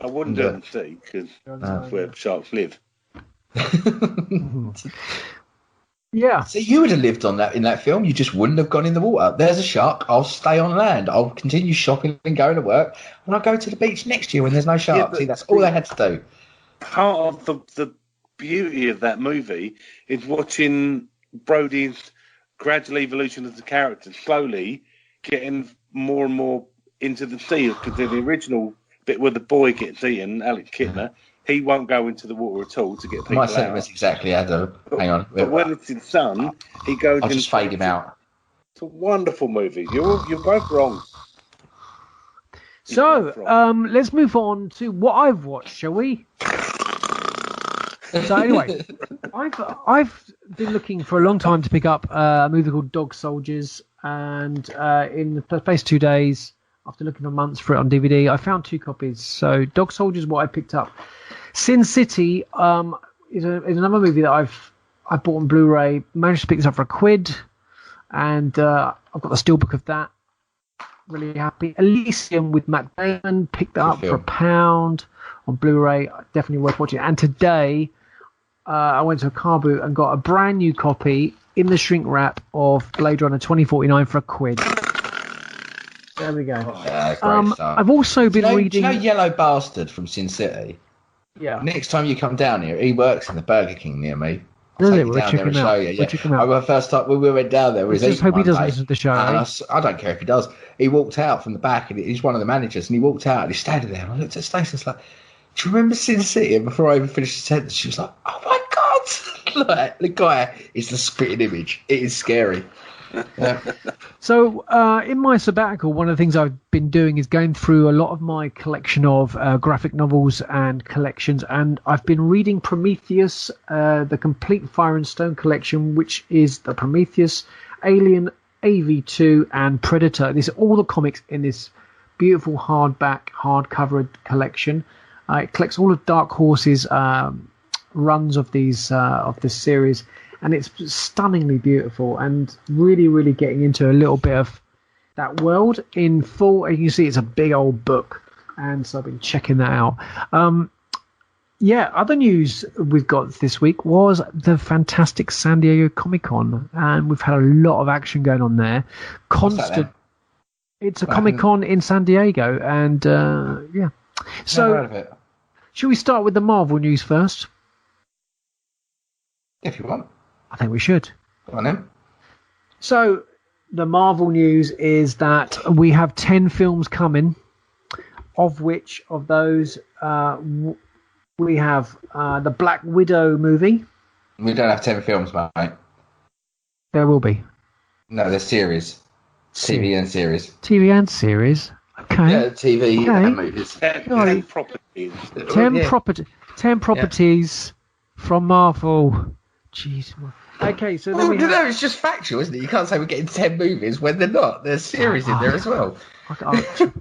Speaker 5: I wouldn't do it in the sea because that's where sharks live.
Speaker 3: Yeah.
Speaker 4: So you would have lived on that in that film. You just wouldn't have gone in the water. There's a shark. I'll stay on land. I'll continue shopping and going to work, and I'll go to the beach next year when there's no sharks. See, that's all they had to do.
Speaker 5: Part of the beauty of that movie is watching Brody's gradual evolution as a character, slowly getting more and more into the sea. Because in the original bit where the boy gets eaten, Alex Kidner, he won't go into the water at all to get people
Speaker 4: My
Speaker 5: out.
Speaker 4: sentiment's exactly Adam. Hang on.
Speaker 5: But when it's his son, he goes.
Speaker 4: I'll just fade him out.
Speaker 5: It's a wonderful movie. You're both wrong.
Speaker 3: So, let's move on to what I've watched, shall we? So anyway, I've been looking for a long time to pick up a movie called Dog Soldiers, and in the space of 2 days, after looking for months for it on DVD, I found 2 copies. So Dog Soldiers, what I picked up. Sin City is another movie that I bought on Blu-ray. Managed to pick this up for £1, and I've got the steelbook of that. Really happy. Elysium with Matt Damon, picked that up for £1 on Blu-ray. Definitely worth watching. And today, I went to a car boot and got a brand new copy in the shrink wrap of Blade Runner 2049 for £1. There we go.
Speaker 4: Great stuff.
Speaker 3: I've also been reading.
Speaker 4: Do you know Yellow Bastard from Sin City?
Speaker 3: Yeah.
Speaker 4: Next time you come down here, he works in the Burger King near me.
Speaker 3: We'll check him out.
Speaker 4: The first time when we went down there,
Speaker 3: I just hope he doesn't listen to the show.
Speaker 4: I don't care if he does. He walked out from the back, and he's one of the managers, and he walked out, and he's standing there, and I looked at Stacey, and I was like, do you remember Sin City? And before I even finished the sentence, she was like, oh my God! Like, the guy is the spitting image. It is scary. Yeah.
Speaker 3: So, in my sabbatical, one of the things I've been doing is going through a lot of my collection of graphic novels and collections, and I've been reading Prometheus, the complete Fire and Stone collection, which is the Prometheus, Alien, AV2, and Predator. These are all the comics in this beautiful hardcover collection. It collects all of Dark Horse's runs of this series. And it's stunningly beautiful and really, really getting into a little bit of that world in full. And you see it's a big old book. And so I've been checking that out. Other news we've got this week was the fantastic San Diego Comic-Con. And we've had a lot of action going on there. It's a Comic-Con in San Diego. And, yeah. So, should we start with the Marvel news first?
Speaker 4: If you want.
Speaker 3: I think we should.
Speaker 4: Go on then.
Speaker 3: So, the Marvel news is that we have 10 films coming, of which, of those, we have the Black Widow movie.
Speaker 4: We don't have 10 films, mate.
Speaker 3: There will be.
Speaker 4: No, there's series. TV and series.
Speaker 3: TV and series. Okay.
Speaker 4: Yeah, TV and movies.
Speaker 5: 10 properties.
Speaker 3: 10 properties from Marvel. Jeez. Okay, so then
Speaker 4: no, it's just factual, isn't it? You can't say we're getting 10 movies when they're not. There's series in there as well.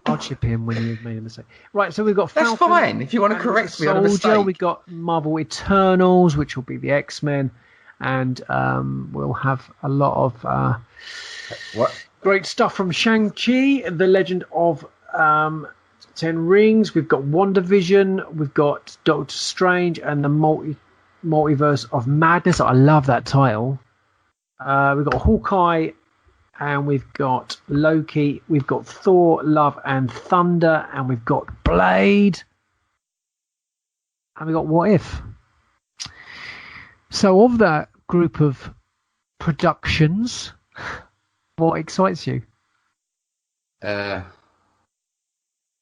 Speaker 3: I'll chip in when you've made a mistake. Right, so we've got
Speaker 4: Falcon. That's fine, if you want to correct me on a mistake.
Speaker 3: We've got Marvel Eternals, which will be the X-Men, and we'll have a lot of great stuff from Shang-Chi, The Legend of 10 Rings. We've got WandaVision, we've got Doctor Strange, and the Multiverse of Madness. I love that title. We've got Hawkeye, and we've got Loki. We've got Thor, Love and Thunder, and we've got Blade, and we've got What If. So, of that group of productions, what excites you?
Speaker 4: Well,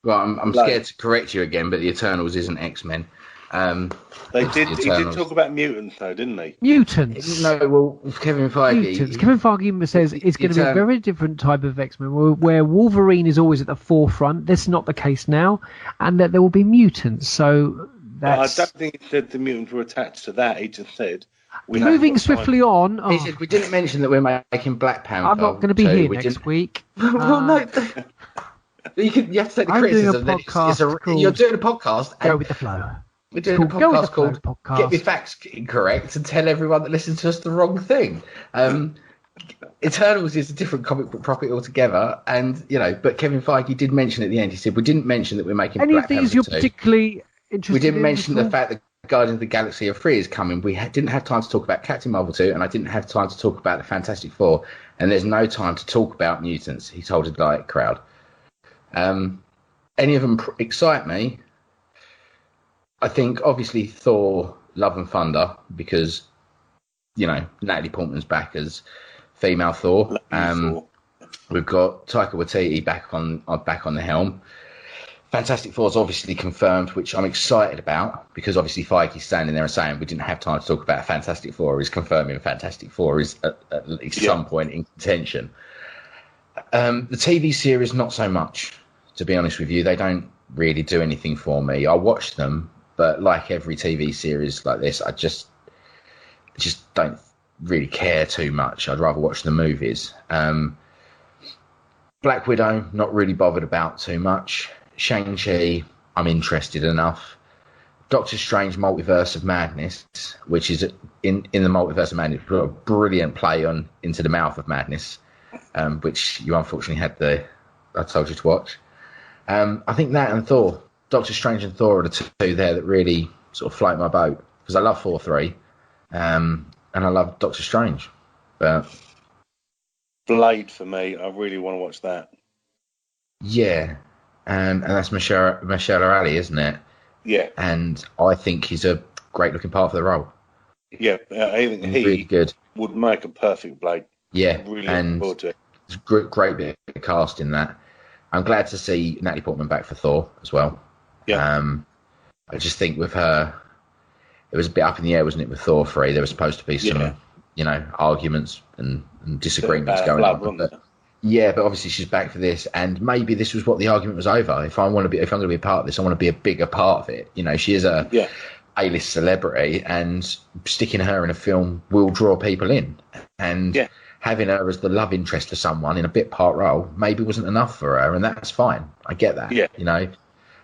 Speaker 4: I'm scared to correct you again, but the Eternals isn't X-Men.
Speaker 5: He did talk about mutants, though, didn't they?
Speaker 3: Mutants.
Speaker 4: No, well, Kevin Feige.
Speaker 3: Mutants. Kevin Feige says it's going to be a very different type of X-Men, where Wolverine is always at the forefront. That's not the case now, and that there will be mutants. So that's.
Speaker 5: I don't think he said the mutants were attached to that. He just said.
Speaker 3: Moving swiftly on.
Speaker 4: He said we didn't mention that we're making Black Panther.
Speaker 3: I'm not going to be here next week.
Speaker 4: Well, no. You have to take the criticism. You're doing a podcast.
Speaker 3: Go with the flow.
Speaker 4: We're doing a podcast called Get Me Facts Incorrect and tell everyone that listens to us the wrong thing. Eternals is a different comic book property altogether, and but Kevin Feige did mention at the end. He said we didn't mention that we're making
Speaker 3: any
Speaker 4: Black
Speaker 3: of these
Speaker 4: Panther
Speaker 3: you're
Speaker 4: 2.
Speaker 3: Particularly interested.
Speaker 4: We didn't mention the fact that Guardians of the Galaxy 3 is coming. We didn't have time to talk about Captain Marvel 2, and I didn't have time to talk about the Fantastic Four. And there's no time to talk about mutants. He told a diet crowd. Any of them excite me? I think obviously Thor, Love and Thunder, because Natalie Portman's back as female Thor. We've got Taika Waititi back on the helm. Fantastic Four's obviously confirmed, which I'm excited about, because obviously Feige's standing there and saying we didn't have time to talk about Fantastic Four. Is confirming Fantastic Four is at least some point in contention. The TV series, not so much, to be honest with you. They don't really do anything for me. I watch them, but like every TV series like this, I just don't really care too much. I'd rather watch the movies. Black Widow, not really bothered about too much. Shang-Chi, I'm interested enough. Doctor Strange Multiverse of Madness, which is in the Multiverse of Madness, a brilliant play on Into the Mouth of Madness, which you unfortunately I told you to watch. I think that and Thor, Doctor Strange and Thor are the two there that really sort of float my boat, because I love Thor 3, and I love Doctor Strange. But
Speaker 5: Blade for me, I really want to watch that.
Speaker 4: Yeah, and that's Mahershala Ali, isn't it?
Speaker 5: Yeah.
Speaker 4: And I think he's a great looking part for the role.
Speaker 5: Yeah, I think he
Speaker 4: really good.
Speaker 5: Would make a perfect Blade.
Speaker 4: Yeah,
Speaker 5: really
Speaker 4: and
Speaker 5: looking forward to it.
Speaker 4: It's a great bit of cast in that. I'm glad to see Natalie Portman back for Thor as well.
Speaker 5: Yeah.
Speaker 4: I just think with her, it was a bit up in the air, wasn't it, with Thor 3? There was supposed to be some, arguments and disagreements going on. But obviously she's back for this, and maybe this was what the argument was over. If I'm going to be a part of this, I want to be a bigger part of it. She is a A-list celebrity, and sticking her in a film will draw people in. And having her as the love interest for someone in a bit part role maybe wasn't enough for her, and that's fine. I get that.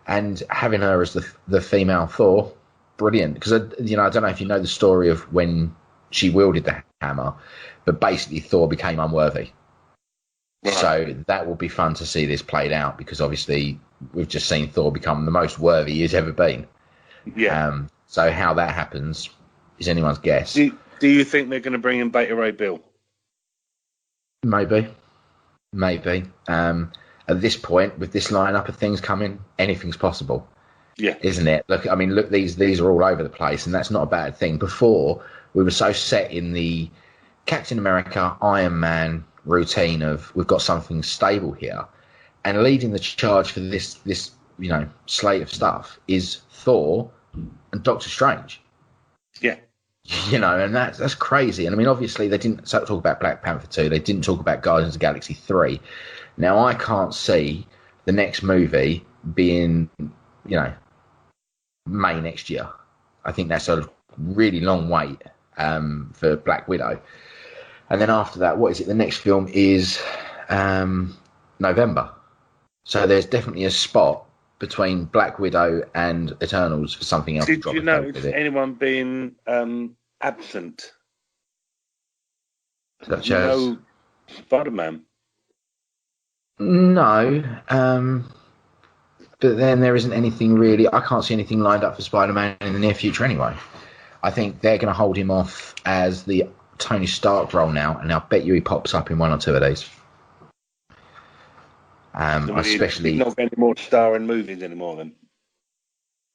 Speaker 4: And having her as the female Thor, brilliant. Because I don't know if you know the story of when she wielded the hammer, but basically Thor became unworthy. Right. So that will be fun to see this played out, because obviously we've just seen Thor become the most worthy he's ever been. Yeah. So how that happens is anyone's guess.
Speaker 5: Do you think they're going to bring in Beta Ray Bill?
Speaker 4: Maybe. At this point, with this lineup of things coming, anything's possible. Yeah. Isn't it? Look, these are all over the place, and that's not a bad thing. Before, we were so set in the Captain America, Iron Man routine of we've got something stable here, and leading the charge for this slate of stuff is Thor and Doctor Strange. Yeah. And that's crazy. And obviously they didn't talk about Black Panther 2. They didn't talk about Guardians of the Galaxy 3. Now I can't see the next movie being, May next year. I think that's a really long wait for Black Widow. And then after that, what is it? The next film is November. So there's definitely a spot between Black Widow and Eternals for something else.
Speaker 5: Did you notice anyone being absent?
Speaker 4: Such as
Speaker 5: Spider-Man.
Speaker 4: No, but then there isn't anything really. I can't see anything lined up for Spider-Man in the near future anyway. I think they're going to hold him off as the Tony Stark role now, and I'll bet you he pops up in one or two of these. Especially
Speaker 5: he's not getting more star in movies anymore. Then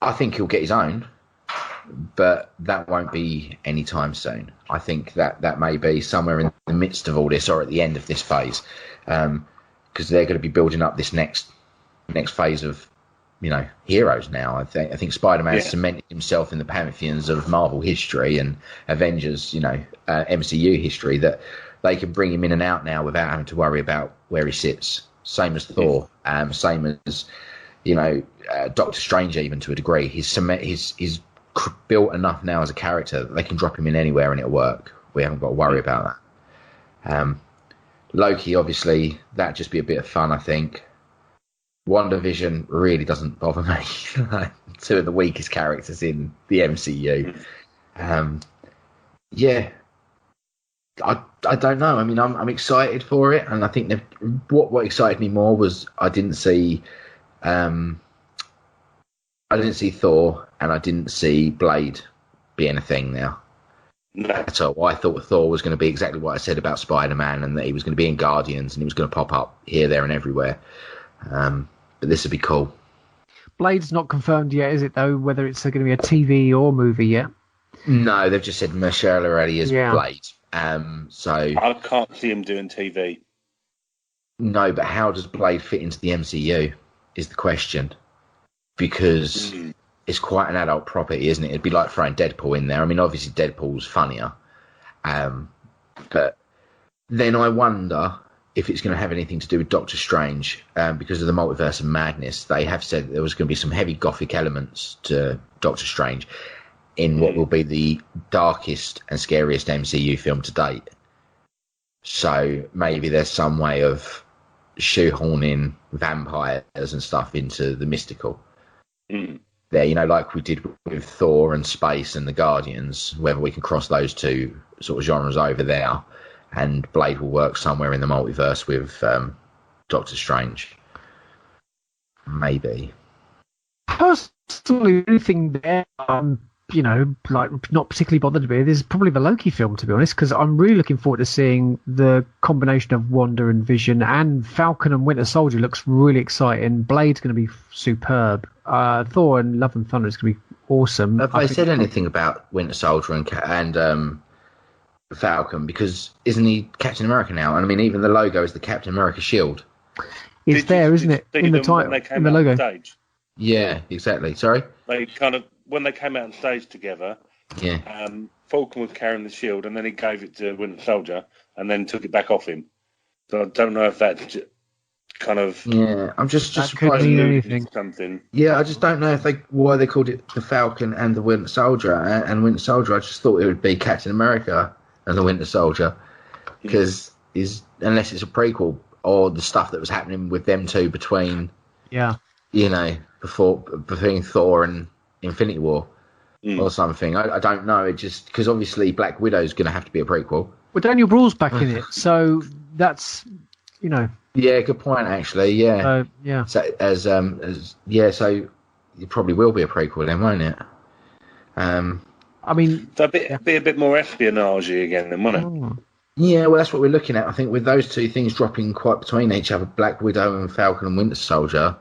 Speaker 4: I think he'll get his own, but that won't be anytime soon. I think that may be somewhere in the midst of all this, or at the end of this phase, because they're going to be building up this next phase of heroes now. I think Spider-Man cemented himself in the pantheons of Marvel history and Avengers, MCU history, that they can bring him in and out now without having to worry about where he sits. Same as Thor, same as Doctor Strange, even to a degree. He's built enough now as a character that they can drop him in anywhere and it'll work. We haven't got to worry about that. Loki, obviously, that'd just be a bit of fun, I think. WandaVision really doesn't bother me. Two of the weakest characters in the MCU. I don't know. I'm excited for it, and I think what excited me more was I didn't see Thor, and I didn't see Blade being a thing now. No. At all. I thought Thor was going to be exactly what I said about Spider-Man, and that he was going to be in Guardians, and he was going to pop up here, there, and everywhere. But this would be cool.
Speaker 3: Blade's not confirmed yet, is it, though, whether it's going to be a TV or movie yet?
Speaker 4: No, they've just said Mahershala Ali is Blade. So
Speaker 5: I can't see him doing TV.
Speaker 4: No, but how does Blade fit into the MCU is the question. because it's quite an adult property, isn't it? It'd be like throwing Deadpool in there. I mean, obviously Deadpool's funnier, but then I wonder if it's going to have anything to do with Doctor Strange, because of the multiverse of madness. They have said that there was going to be some heavy gothic elements to Doctor Strange in what will be the darkest and scariest MCU film to date. So maybe there's some way of shoehorning vampires and stuff into the mystical. There, you know, like we did with Thor and space and the Guardians, whether we can cross those two sort of genres over there, and Blade will work somewhere in the multiverse with Doctor Strange. Maybe.
Speaker 3: Personally, anything there, you know, like not particularly bothered with is probably the Loki film, to be honest, because I'm really looking forward to seeing the combination of Wanda and Vision, and Falcon and Winter Soldier looks really exciting. Blade's going to be superb. Thor and Love and Thunder is going to be awesome.
Speaker 4: Have they said anything about Winter Soldier and Falcon? Because isn't he Captain America now? And I mean, even the logo is the Captain America shield.
Speaker 3: It's there, isn't it? In the title, in the logo.
Speaker 5: Stage?
Speaker 4: Yeah, exactly. Sorry?
Speaker 5: They kind of, when they came out on stage together, Falcon was carrying the shield, and then he gave it to Winter Soldier, and then took it back off him. So I don't know if that's kind of...
Speaker 4: Yeah, I'm just
Speaker 3: surprised.
Speaker 5: Something.
Speaker 4: Yeah, I just don't know why they called it the Falcon and the Winter Soldier. And Winter Soldier, I just thought it would be Captain America and the Winter Soldier, because unless it's a prequel or the stuff that was happening with them two between...
Speaker 3: Yeah.
Speaker 4: You know, between Thor and Infinity War or something. I don't know. It just because obviously Black Widow's going to have to be a prequel.
Speaker 3: Well, Daniel Bruhl's back in it, so that's, you know.
Speaker 4: Yeah, good point actually. Yeah,
Speaker 3: yeah.
Speaker 4: So so it probably will be a prequel then, won't it?
Speaker 3: I mean,
Speaker 5: so be a bit more espionage again, then, won't it?
Speaker 4: Yeah, well, that's what we're looking at. I think with those two things dropping quite between each other, Black Widow and Falcon and Winter Soldier.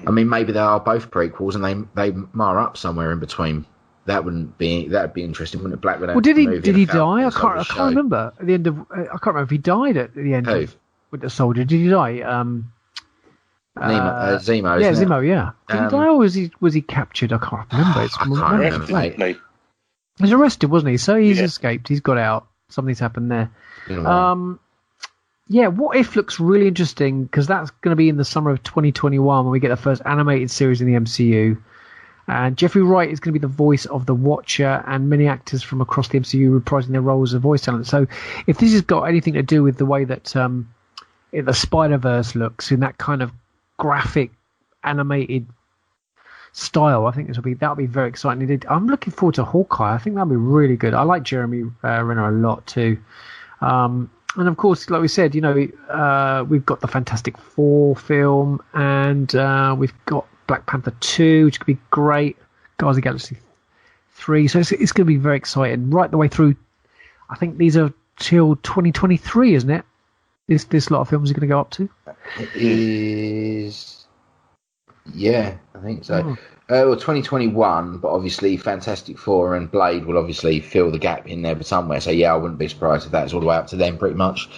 Speaker 4: I mean, maybe they are both prequels, and they mar up somewhere in between. That'd be interesting, wouldn't it? Black Widow.
Speaker 3: Well, did he die? I can't remember. At the end of, I can't remember if he died at the end of Winter Soldier. Did he die?
Speaker 4: Zemo.
Speaker 3: Yeah, Zemo. Yeah. Did he die, or was he captured? I can't remember.
Speaker 4: I can't remember.
Speaker 3: He was arrested, wasn't he? So he's escaped. He's got out. Something's happened there. Yeah, What If looks really interesting, because that's going to be in the summer of 2021 when we get the first animated series in the MCU. And Jeffrey Wright is going to be the voice of the Watcher, and many actors from across the MCU reprising their roles as voice talent. So if this has got anything to do with the way that the Spider-Verse looks, in that kind of graphic, animated style, I think that'll be very exciting. I'm looking forward to Hawkeye. I think that'll be really good. I like Jeremy Renner a lot too. And of course, like we said, you know, we've got the Fantastic Four film, and we've got Black Panther 2, which could be great. Guardians of the Galaxy 3. So it's going to be very exciting right the way through. I think these are till 2023, isn't it? This lot of films are going to go up to.
Speaker 4: It is. Yeah, I think so. Well, 2021, but obviously Fantastic Four and Blade will obviously fill the gap in there somewhere. So yeah, I wouldn't be surprised if that's all the way up to them pretty much,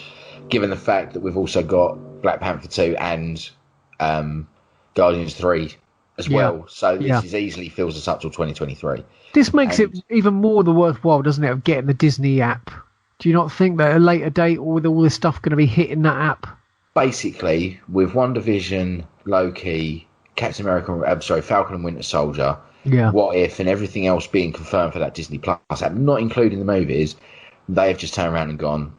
Speaker 4: given the fact that we've also got Black Panther 2 and Guardians 3 as well. So this is easily fills us up till 2023.
Speaker 3: This makes it even more the worthwhile, doesn't it, of getting the Disney app? Do you not think that at a later date, with all this stuff going to be hitting that app? Basically,
Speaker 4: with WandaVision, Loki, Captain America, Falcon and Winter Soldier, What If, and everything else being confirmed for that Disney Plus app, not including the movies, they have just turned around and gone,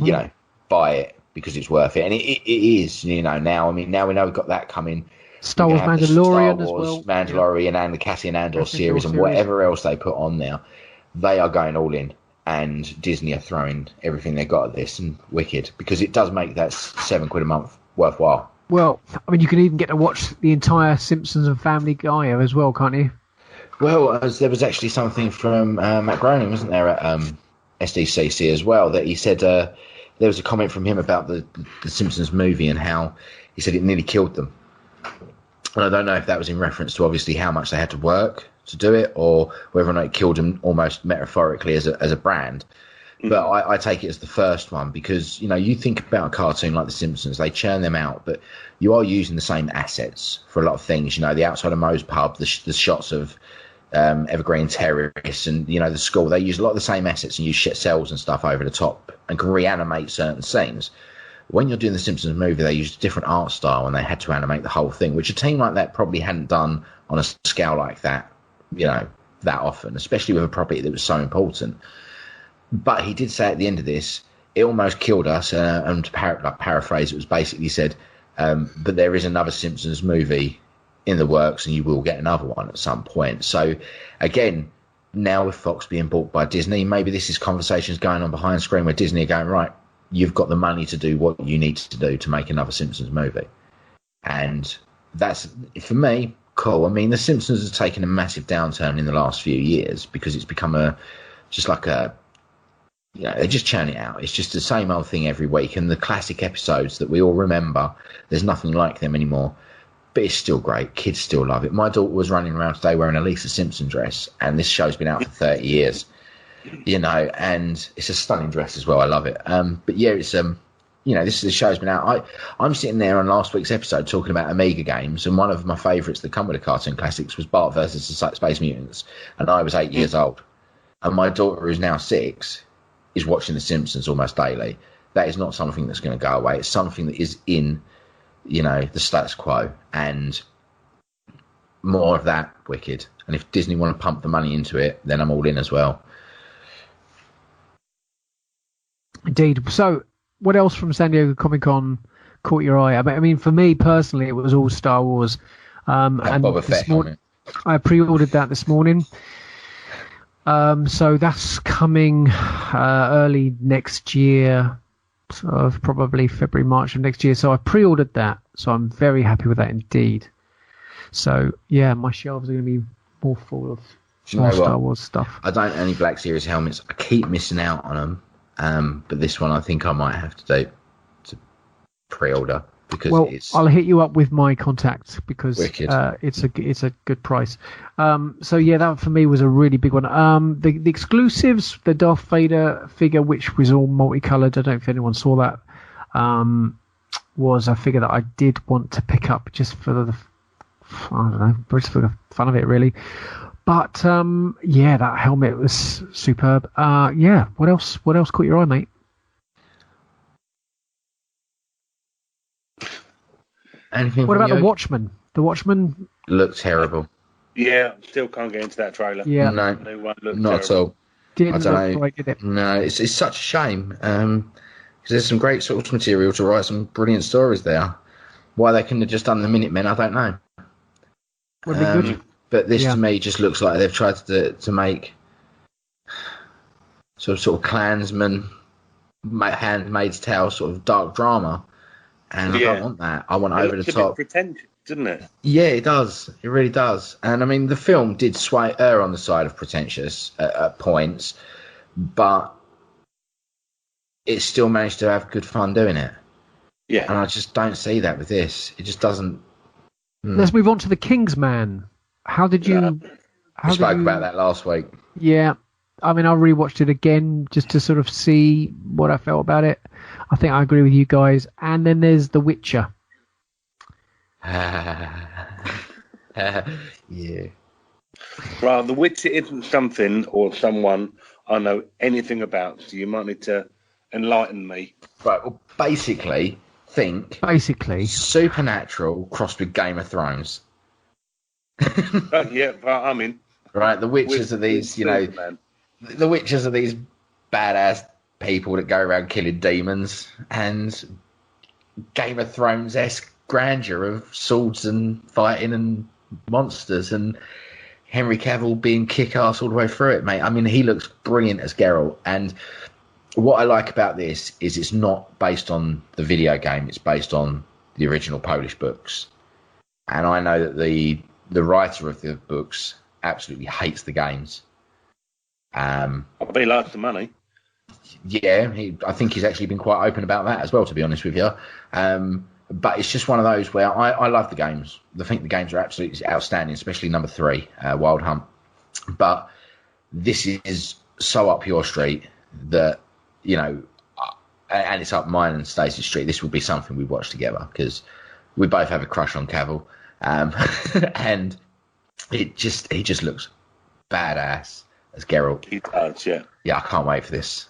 Speaker 4: you know, buy it because it's worth it. And it is, you know, now we know we've got that coming.
Speaker 3: Star Wars Mandalorian as well.
Speaker 4: Mandalorian and the Cassian Andor series and whatever else they put on there, they are going all in. And Disney are throwing everything they got at this, and wicked, because it does make that £7 a month worthwhile.
Speaker 3: Well, I mean, you can even get to watch the entire Simpsons and Family Guy as well, can't you?
Speaker 4: Well, there was actually something from Matt Groening, wasn't there, at SDCC as well, that he said there was a comment from him about the Simpsons movie and how he said it nearly killed them. And I don't know if that was in reference to obviously how much they had to work to do it, or whether or not it killed them almost metaphorically as a brand. But I take it as the first one because, you think about a cartoon like The Simpsons, they churn them out, but you are using the same assets for a lot of things. The outside of Moe's pub, the shots of Evergreen Terrace and, the school, they use a lot of the same assets and use shit cells and stuff over the top and can reanimate certain scenes. When you're doing the Simpsons movie, they used a different art style and they had to animate the whole thing, which a team like that probably hadn't done on a scale like that, that often, especially with a property that was so important. But he did say at the end of this, it almost killed us, and to paraphrase, it was basically said, but there is another Simpsons movie in the works and you will get another one at some point. So, again, now with Fox being bought by Disney, maybe this is conversations going on behind screen where Disney are going, right, you've got the money to do what you need to do to make another Simpsons movie. And that's, for me, cool. I mean, The Simpsons has taken a massive downturn in the last few years because it's become they just churn it out. It's just the same old thing every week. And the classic episodes that we all remember, there's nothing like them anymore. But it's still great. Kids still love it. My daughter was running around today wearing a Lisa Simpson dress, and this show's been out for 30 years. And it's a stunning dress as well. I love it. But yeah, it's this show's been out. I'm sitting there on last week's episode talking about Amiga games, and one of my favourites that come with the cartoon classics was Bart versus the Space Mutants, and I was 8 years old. And my daughter, who's now 6, is watching The Simpsons almost daily. That is not something that's going to go away. It's something that is in, the status quo, and more of that, wicked. And if Disney want to pump the money into it, then I'm all in as well.
Speaker 3: Indeed. So, what else from San Diego Comic-Con caught your eye? I mean, for me personally, it was all Star Wars. And
Speaker 4: Boba Fett helmet.
Speaker 3: I pre-ordered that this morning. So that's coming early next year, sort of probably February, March of next year. So I pre-ordered that. So I'm very happy with that indeed. So yeah, my shelves are going to be more full of more Star Wars stuff.
Speaker 4: I don't own any Black Series helmets. I keep missing out on them. But this one I think I might have to do to pre-order. Because
Speaker 3: I'll hit you up with my contacts because it's a good price. So yeah, that for me was a really big one. The exclusives, the Darth Vader figure, which was all multicolored. I don't know if anyone saw that. Was a figure that I did want to pick up just for just for the fun of it, really. But yeah, that helmet was superb. Yeah, what else caught your eye, mate? What about The Watchmen? The Watchmen
Speaker 4: looked terrible.
Speaker 5: Yeah, still can't get into that trailer.
Speaker 3: Yeah,
Speaker 4: no, not at all.
Speaker 3: Didn't look right, did it?
Speaker 4: No, it's such a shame because there's some great source material to write some brilliant stories there. Why they couldn't have just done the Minutemen, I don't know.
Speaker 3: Would be good.
Speaker 4: But this to me just looks like they've tried to make sort of Klansman, Handmaid's Tale sort of dark drama. And I don't want that. I want over the top.
Speaker 5: It pretentious, didn't it?
Speaker 4: Yeah, it does. It really does. And I mean, the film did err on the side of pretentious at points, but it still managed to have good fun doing it.
Speaker 5: Yeah.
Speaker 4: And I just don't see that with this. It just doesn't.
Speaker 3: Let's move on to The Kingsman. How did you?
Speaker 4: We spoke about that last week.
Speaker 3: Yeah. I mean, I rewatched it again just to sort of see what I felt about it. I think I agree with you guys. And then there's The Witcher.
Speaker 4: Yeah.
Speaker 5: Well, The Witcher isn't something or someone I know anything about, so you might need to enlighten me.
Speaker 4: Right, well, basically, Supernatural crossed with Game of Thrones.
Speaker 5: Yeah, but I mean...
Speaker 4: Right, the Witchers are these, the Witchers are these badass people that go around killing demons, and Game of Thrones-esque grandeur of swords and fighting and monsters, and Henry Cavill being kick-ass all the way through it, mate. I mean, he looks brilliant as Geralt, and what I like about this is it's not based on the video game, it's based on the original Polish books. And I know that the writer of the books absolutely hates the games.
Speaker 5: I bet he likes the money.
Speaker 4: Yeah, I think he's actually been quite open about that as well, to be honest with you. But it's just one of those where I love the games. I think the games are absolutely outstanding, especially number 3, Wild Hunt. But this is so up your street that you know, and it's up mine and Stacey Street. This will be something we watch together because we both have a crush on Cavill, and he just looks badass as Geralt.
Speaker 5: He does, yeah.
Speaker 4: Yeah, I can't wait for this.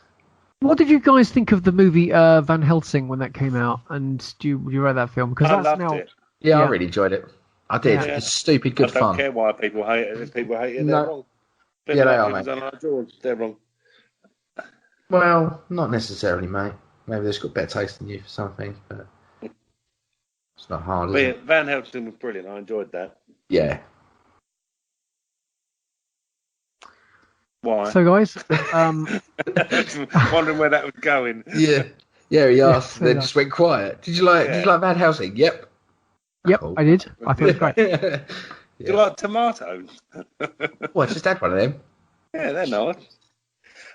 Speaker 3: What did you guys think of the movie Van Helsing when that came out? And you read that film? Because
Speaker 5: I
Speaker 3: that's
Speaker 5: loved
Speaker 3: now.
Speaker 5: it.
Speaker 4: Yeah, I really enjoyed it. I did.
Speaker 5: Yeah.
Speaker 4: It's stupid good
Speaker 5: I don't
Speaker 4: fun.
Speaker 5: care why people hate it. If people hate it, they're wrong. People
Speaker 4: Yeah, they
Speaker 5: like
Speaker 4: are,
Speaker 5: Indiana
Speaker 4: mate.
Speaker 5: Jones, they're wrong.
Speaker 4: Well, not necessarily, mate. Maybe they've got better taste than you for some things, but it's not hard, is it?
Speaker 5: Van Helsing was brilliant. I enjoyed that.
Speaker 4: Yeah.
Speaker 5: Why?
Speaker 3: So, guys,
Speaker 5: Wondering where that was going.
Speaker 4: Yeah. Yeah, he asked, then just went quiet. Did you like Van Helsing? Yep.
Speaker 3: Yep,
Speaker 4: Cool.
Speaker 3: I did. I thought it was great.
Speaker 5: Do you like tomatoes?
Speaker 4: Well, just had one of them.
Speaker 5: Yeah, they're nice.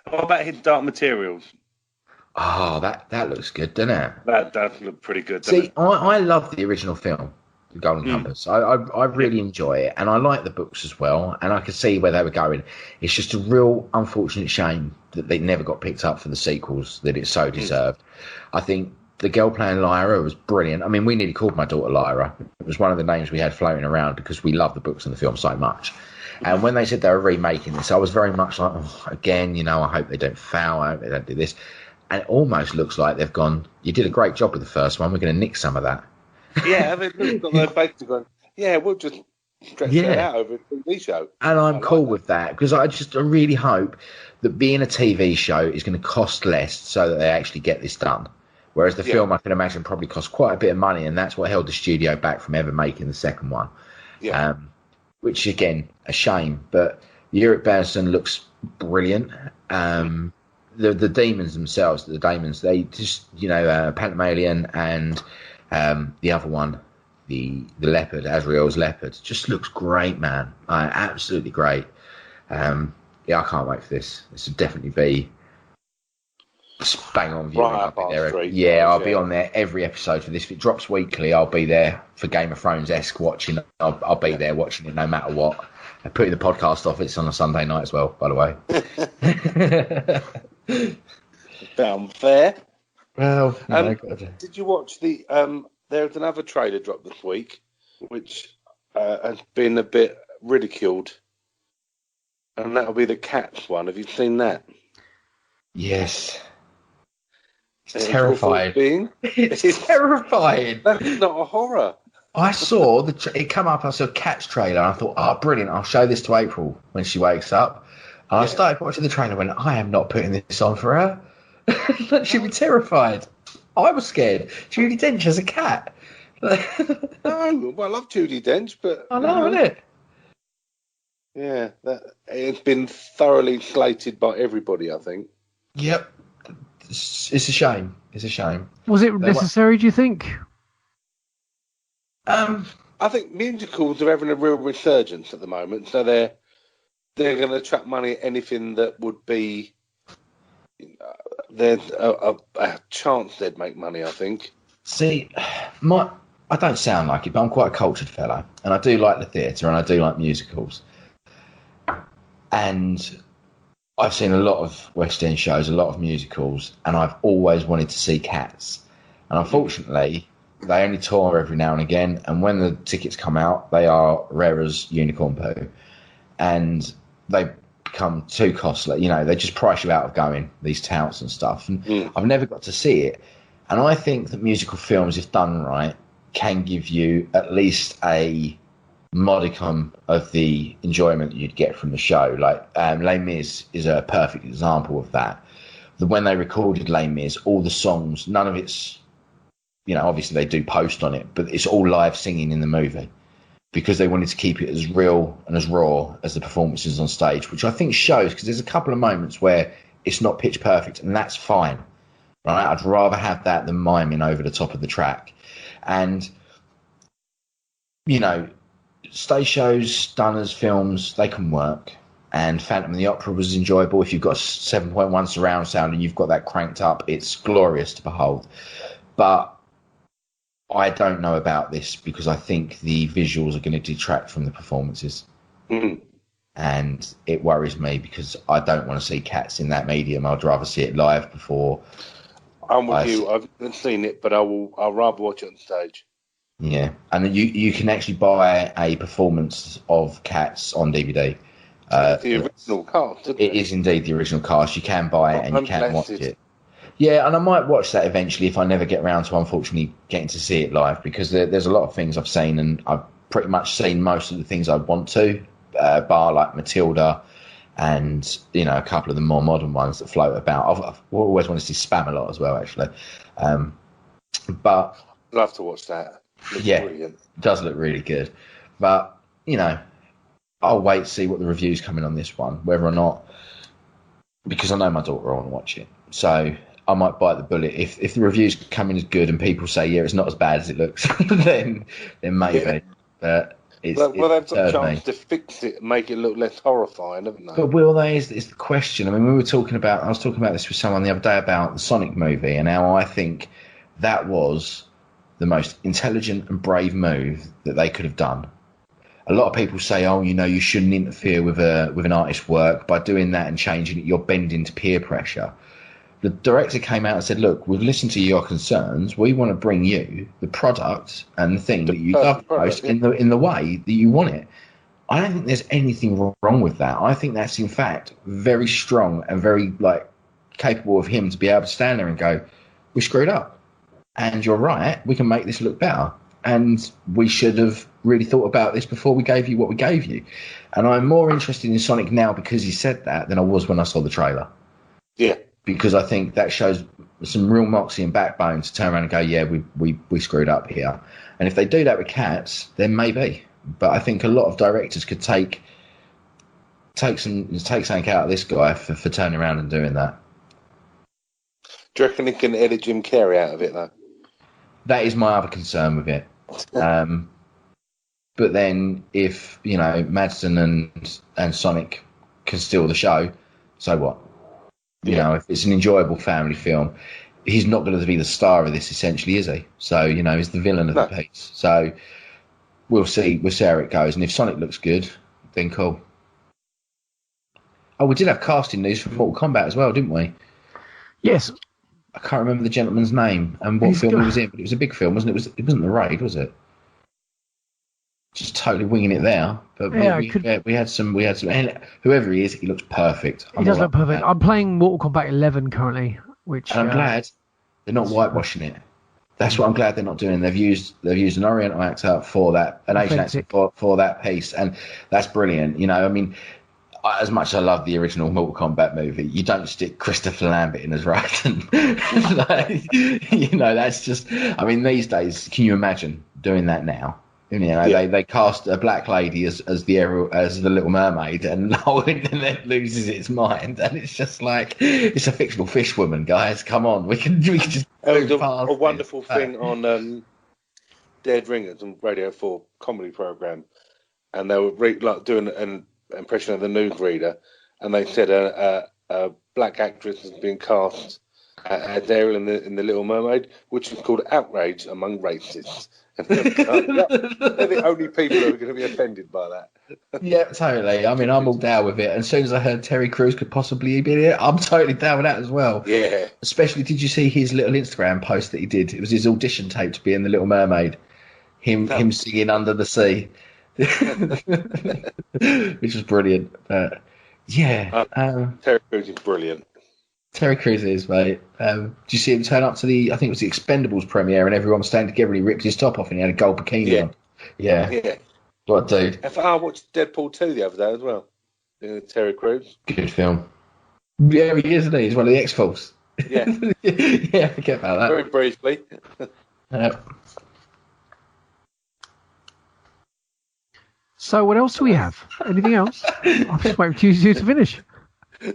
Speaker 5: What about his Dark Materials?
Speaker 4: Oh, that looks good, doesn't it?
Speaker 5: That does look pretty good, doesn't
Speaker 4: See,
Speaker 5: it?
Speaker 4: I love the original film, The Golden Compass. I really enjoy it, and I like the books as well, and I could see where they were going. It's just a real unfortunate shame that they never got picked up for the sequels that it so deserved. I think the girl playing Lyra was brilliant. I mean, we nearly called my daughter Lyra. It was one of the names we had floating around because we love the books and the film so much. And when they said they were remaking this, I was very much like, oh, again, you know, I hope they don't foul, I hope they don't do this. And it almost looks like they've gone, you did a great job with the first one, we're going to nick some of that.
Speaker 5: Yeah, they've looked at their basically gone, yeah, we'll just stretch that out over a TV show.
Speaker 4: And I'm cool with that because I really hope that being a TV show is going to cost less so that they actually get this done. Whereas the film, I can imagine, probably cost quite a bit of money, and that's what held the studio back from ever making the second one.
Speaker 5: Yeah.
Speaker 4: Which, again, a shame. But Eric Berson looks brilliant. The demons themselves, they just, you know, Pantymalion and the other one, the leopard, Azrael's leopard, just looks great, man. Absolutely great. Yeah, I can't wait for this. This will definitely be bang on viewing.
Speaker 5: Right up our street.
Speaker 4: Yeah, I'll be on there every episode for this. If it drops weekly, I'll be there for Game of Thrones-esque watching. I'll be there watching it no matter what. I put the podcast off. It's on a Sunday night as well, by the way.
Speaker 5: Unfair.
Speaker 4: Well,
Speaker 5: did you watch the? There's another trailer dropped this week, which has been a bit ridiculed, and that'll be the Cats one. Have you seen that?
Speaker 4: Yes. It's terrifying.
Speaker 5: It's
Speaker 4: terrifying.
Speaker 5: That's not a horror.
Speaker 4: I saw it come up. I saw a Cats trailer, and I thought, "Oh, brilliant! I'll show this to April when she wakes up." And I started watching the trailer, and went, "I am not putting this on for her. She'd be terrified." I was scared. Judi Dench as a cat.
Speaker 5: No, well, I love Judi Dench, but
Speaker 4: I know, isn't it?
Speaker 5: Yeah, it's been thoroughly slated by everybody, I think.
Speaker 4: Yep, it's a shame. It's a shame.
Speaker 3: Was it necessary? Do you think?
Speaker 5: I think musicals are having a real resurgence at the moment, so they're going to attract money at anything that would be. There's a chance they'd make money, I think.
Speaker 4: See, I don't sound like it, but I'm quite a cultured fellow, and I do like the theatre, and I do like musicals. And I've seen a lot of West End shows, a lot of musicals, and I've always wanted to see Cats. And unfortunately, they only tour every now and again, and when the tickets come out, they are rare as unicorn poo. And they become too costly. You know, they just price you out of going, these touts and stuff. And I've never got to see it. And I think that musical films, if done right, can give you at least a modicum of the enjoyment you'd get from the show. Like Les Mis is a perfect example of that. When they recorded Les Mis, all the songs, none of it's, you know, obviously they do post on it, but it's all live singing in the movie because they wanted to keep it as real and as raw as the performances on stage, which I think shows, because there's a couple of moments where it's not pitch perfect, and that's fine. Right? I'd rather have that than miming over the top of the track. And, you know, stage shows done as films, they can work. And Phantom of the Opera was enjoyable. If you've got 7.1 surround sound and you've got that cranked up, it's glorious to behold. But I don't know about this because I think the visuals are going to detract from the performances. And and it worries me because I don't want to see Cats in that medium. I'd rather see it live before.
Speaker 5: I'm with you. I haven't seen it, but I'll rather watch it on stage.
Speaker 4: Yeah, and you can actually buy a performance of Cats on DVD.
Speaker 5: The original cast, isn't it?
Speaker 4: It is indeed the original cast. You can buy it and you can watch it. Yeah, and I might watch that eventually if I never get around to, unfortunately, getting to see it live, because there's a lot of things I've seen, and I've pretty much seen most of the things I'd want to, bar like Matilda and, you know, a couple of the more modern ones that float about. I've always wanted to see Spam-A-Lot as well, actually. But
Speaker 5: love to watch that.
Speaker 4: Yeah,
Speaker 5: brilliant.
Speaker 4: It does look really good. But, you know, I'll wait to see what the review's coming on this one, whether or not, because I know my daughter will want to watch it. So I might bite the bullet. If the reviews come in as good and people say, yeah, it's not as bad as it looks, then maybe. Yeah. But they've got a chance
Speaker 5: to fix it and make it look less horrifying, haven't they?
Speaker 4: But will they is the question. I mean, I was talking about this with someone the other day about the Sonic movie, and how I think that was the most intelligent and brave move that they could have done. A lot of people say, oh, you know, you shouldn't interfere with an artist's work. By doing that and changing it, you're bending to peer pressure. The director came out and said, look, we've listened to your concerns. We want to bring you the product and the thing that you love most in the way that you want it. I don't think there's anything wrong with that. I think that's, in fact, very strong and very, capable of him to be able to stand there and go, we screwed up. And you're right, we can make this look better. And we should have really thought about this before we gave you what we gave you. And I'm more interested in Sonic now because he said that than I was when I saw the trailer.
Speaker 5: Yeah.
Speaker 4: Because I think that shows some real moxie and backbone to turn around and go, yeah, we screwed up here. And if they do that with Cats, then maybe. But I think a lot of directors could take something out of this guy for turning around and doing that.
Speaker 5: Do you reckon he can edit Jim Carrey out of it, though?
Speaker 4: That is my other concern with it. But then if, you know, Madsen and Sonic can steal the show, so what? You know, if it's an enjoyable family film, he's not going to be the star of this, essentially, is he? So, you know, he's the villain of the piece. So we'll see how it goes. And if Sonic looks good, then cool. Oh, we did have casting news for Mortal Kombat as well, didn't we?
Speaker 3: Yes.
Speaker 4: I can't remember the gentleman's name and what film he was in, but it was a big film, wasn't it? It wasn't The Raid, was it? Just totally winging it there. But we had some. And whoever he is, he looks perfect.
Speaker 3: He does look perfect. I'm playing Mortal Kombat 11 currently, which
Speaker 4: and I'm glad they're not whitewashing it. That's what I'm glad they're not doing. They've used an Oriental actor for that, an Asian actor for that piece, and that's brilliant. You know, I mean, as much as I love the original Mortal Kombat movie, you don't stick Christopher Lambert in as Raiden. You know, that's just. I mean, these days, can you imagine doing that now? You know, they cast a black lady as the Little Mermaid, and then loses its mind, and it's just like it's a fictional fish woman, guys. Come on, we can just.
Speaker 5: It was a wonderful thing on Dead Ringers on Radio 4 comedy program, and they were doing an impression of the newsreader, and they said a black actress has been cast as Ariel in the Little Mermaid, which is called outrage among racists. They're the only people who are going to be offended by that.
Speaker 4: Yeah, totally. I mean, I'm all down with it. And as soon as I heard Terry Crews could possibly be here, I'm totally down with that as well.
Speaker 5: Yeah.
Speaker 4: Especially, did you see his little Instagram post that he did? It was his audition tape to be in The Little Mermaid. Him singing Under the Sea. Which was brilliant.
Speaker 5: Terry Crews is brilliant.
Speaker 4: Terry Crews is, mate. Did you see him turn up to I think it was the Expendables premiere, and everyone was standing together and he ripped his top off and he had a gold bikini on? Yeah. What a dude.
Speaker 5: I watched Deadpool 2 the other day as well. Terry Crews.
Speaker 4: Good film. Yeah, he is, isn't he? He's one of the X-Files.
Speaker 5: Yeah.
Speaker 4: Yeah, forget about that.
Speaker 5: Very briefly.
Speaker 3: So what else do we have? Anything else? I'm just waiting for you to finish.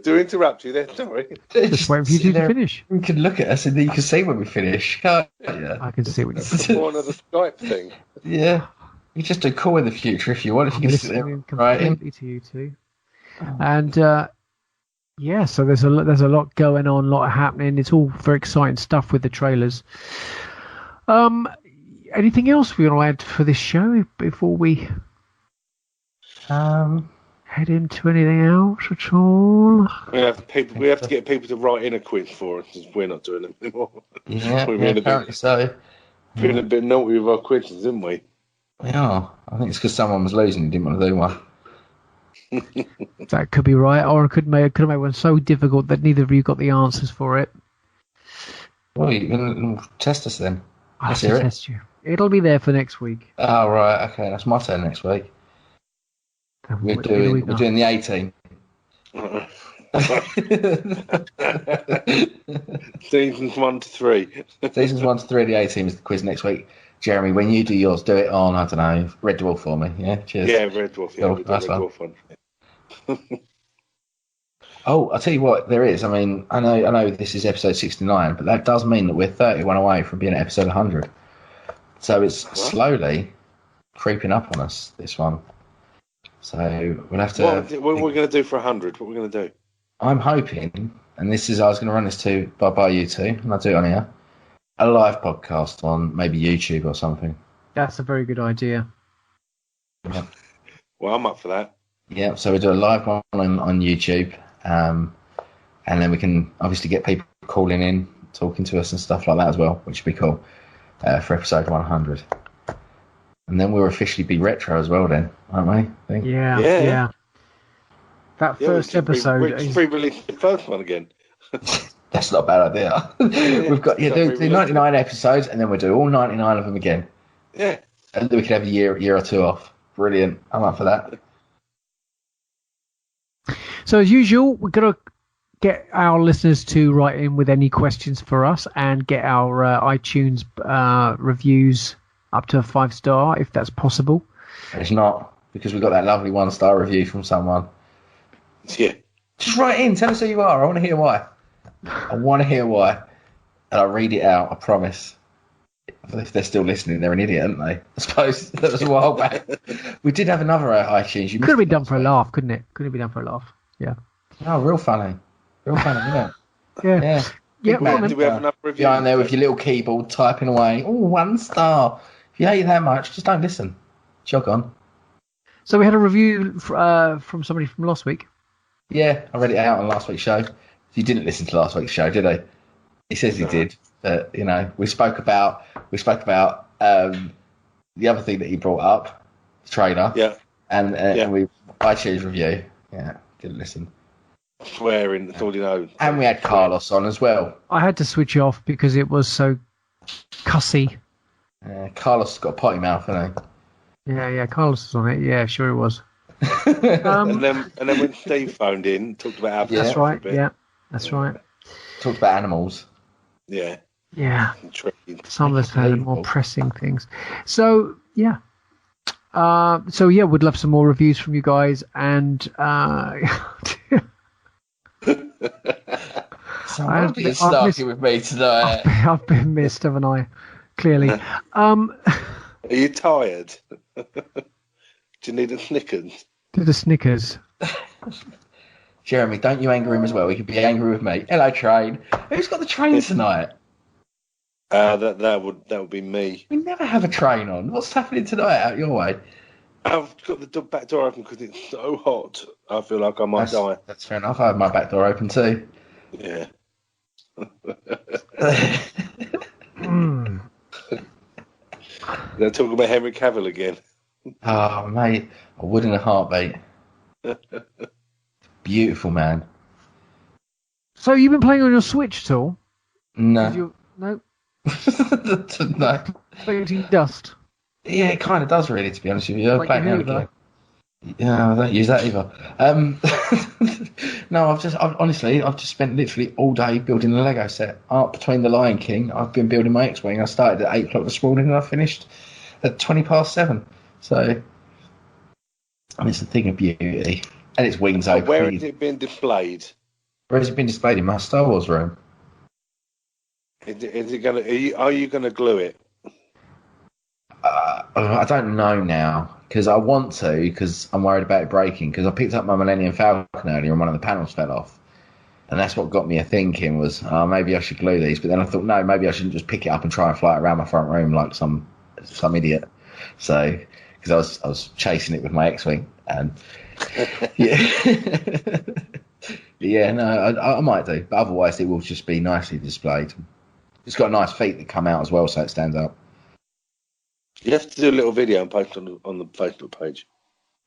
Speaker 5: Do interrupt you there, sorry.
Speaker 3: Just waiting for you to finish.
Speaker 4: You can look at us and then you can see when we finish, can't you?
Speaker 3: I can see when you finish.
Speaker 5: It's one of the Skype thing.
Speaker 4: Yeah. You just do call in the future if you want. If you can sit there
Speaker 3: completely to you two. And so there's a lot going on, a lot happening. It's all very exciting stuff with the trailers. Anything else we want to add for this show before we head into anything else at all?
Speaker 5: We have to get people to write in a quiz for us, because we're not doing it anymore.
Speaker 4: Yeah, apparently so.
Speaker 5: Been a bit naughty with our quizzes, didn't we?
Speaker 4: Yeah, I think it's because someone was losing and didn't want to do one.
Speaker 3: That could be right, or could have made one so difficult that neither of you got the answers for it.
Speaker 4: Well, you can test us then.
Speaker 3: I'll have to test you. It'll be there for next week.
Speaker 4: Oh, right, okay, that's my turn next week. We're doing the 18.
Speaker 5: Seasons 1 to 3.
Speaker 4: Seasons 1 to 3 of the 18 is the quiz next week. Jeremy, when you do yours, do it on, I don't know, Red Dwarf for me. Yeah, cheers.
Speaker 5: Yeah, Red Dwarf. Yeah,
Speaker 4: cool. Nice
Speaker 5: Red Dwarf one.
Speaker 4: Oh, I'll tell you what, there is. I mean, I know this is episode 69, but that does mean that we're 31 away from being at episode 100. So it's slowly creeping up on us, this one. So we'll have to...
Speaker 5: What are we going to do for 100? What are we going to do?
Speaker 4: I'm hoping, and I was going to run this to by you two, and I'll do it on here, a live podcast on maybe YouTube or something.
Speaker 3: That's a very good idea.
Speaker 4: Yeah.
Speaker 5: Well, I'm up for that.
Speaker 4: Yeah, so we do a live one on YouTube, and then we can obviously get people calling in, talking to us and stuff like that as well, which would be cool for episode 100. And then we'll officially be retro as well then, aren't we? I think.
Speaker 3: Yeah. That first episode...
Speaker 5: We pre-release the first one again.
Speaker 4: That's not a bad idea. We've got do 99 episodes, and then we'll do all 99 of them again.
Speaker 5: Yeah.
Speaker 4: And then we could have a year or two off. Brilliant. I'm up for that.
Speaker 3: So as usual, we're going to get our listeners to write in with any questions for us and get our iTunes reviews up to a 5-star if that's possible.
Speaker 4: It's not, because we got that lovely 1-star review from someone.
Speaker 5: Yeah.
Speaker 4: Just write in. Tell us who you are. I want to hear why. And I'll read it out. I promise. If they're still listening, they're an idiot, aren't they? I suppose that was a while back. We did have another iTunes.
Speaker 3: Could have been done for a laugh, couldn't it? Could have been done for a laugh. Yeah.
Speaker 4: Oh, real funny. Yeah.
Speaker 3: Yeah.
Speaker 5: Yeah. Do we have another review?
Speaker 4: Behind there with your little keyboard typing away. Oh, 1 star. If you hate it that much, just don't listen. Jog on.
Speaker 3: So we had a review from somebody from last week.
Speaker 4: Yeah, I read it out on last week's show. He didn't listen to last week's show, did he? He says he did, but we spoke about the other thing that he brought up, the trailer.
Speaker 5: Yeah.
Speaker 4: And we iTunes review. Yeah, didn't listen.
Speaker 5: Swearing, that's all you know.
Speaker 4: And we had Carlos on as well.
Speaker 3: I had to switch off because it was so cussy.
Speaker 4: Carlos has got a potty mouth, hasn't
Speaker 3: he? Yeah, Carlos was on it. Yeah, sure it was.
Speaker 5: And then when Steve phoned in, talked about our
Speaker 3: That's right. Yeah, that's right.
Speaker 4: Talked about animals.
Speaker 5: Yeah.
Speaker 3: Yeah. Some of us had more pressing things. So yeah. We'd love some more reviews from you guys, and
Speaker 4: I've been snarky with me tonight.
Speaker 3: I've been missed, haven't I? Clearly.
Speaker 5: Are you tired? Do you need a Snickers?
Speaker 3: Do the Snickers.
Speaker 4: Jeremy, don't you anger him as well. He could be angry with me. Hello, train. Who's got the train tonight?
Speaker 5: That would be me.
Speaker 4: We never have a train on. What's happening tonight out your way?
Speaker 5: I've got the back door open because it's so hot. I feel like I might die.
Speaker 4: That's fair enough. I have my back door open too.
Speaker 5: Yeah. They're talking about Henry Cavill again.
Speaker 4: Oh, mate. I would in a heartbeat. Beautiful, man.
Speaker 3: So you've been playing on your Switch at all?
Speaker 4: No.
Speaker 3: No?
Speaker 4: No.
Speaker 3: Collecting dust?
Speaker 4: Yeah, it kind of does, really, to be honest with you.
Speaker 3: Like your
Speaker 4: Yeah, I don't use that either. No, I've just spent literally all day building a Lego set. Up between the Lion King, I've been building my X-Wing. I started at 8 o'clock this morning and I finished at 7:20. So, it's a thing of beauty. And its wings open.
Speaker 5: Where has it been displayed?
Speaker 4: Where has it been displayed? In my Star Wars room.
Speaker 5: Are you going to glue it?
Speaker 4: I don't know now, because I want to, because I'm worried about it breaking, because I picked up my Millennium Falcon earlier and one of the panels fell off. And that's what got me a thinking was, maybe I should glue these. But then I thought, no, maybe I shouldn't just pick it up and try and fly it around my front room like some idiot. So, because I was chasing it with my X-Wing. And Yeah. Yeah, no, I might do, but otherwise it will just be nicely displayed. It's got nice feet that come out as well, so it stands up.
Speaker 5: You have to do a little video and post on the Facebook page.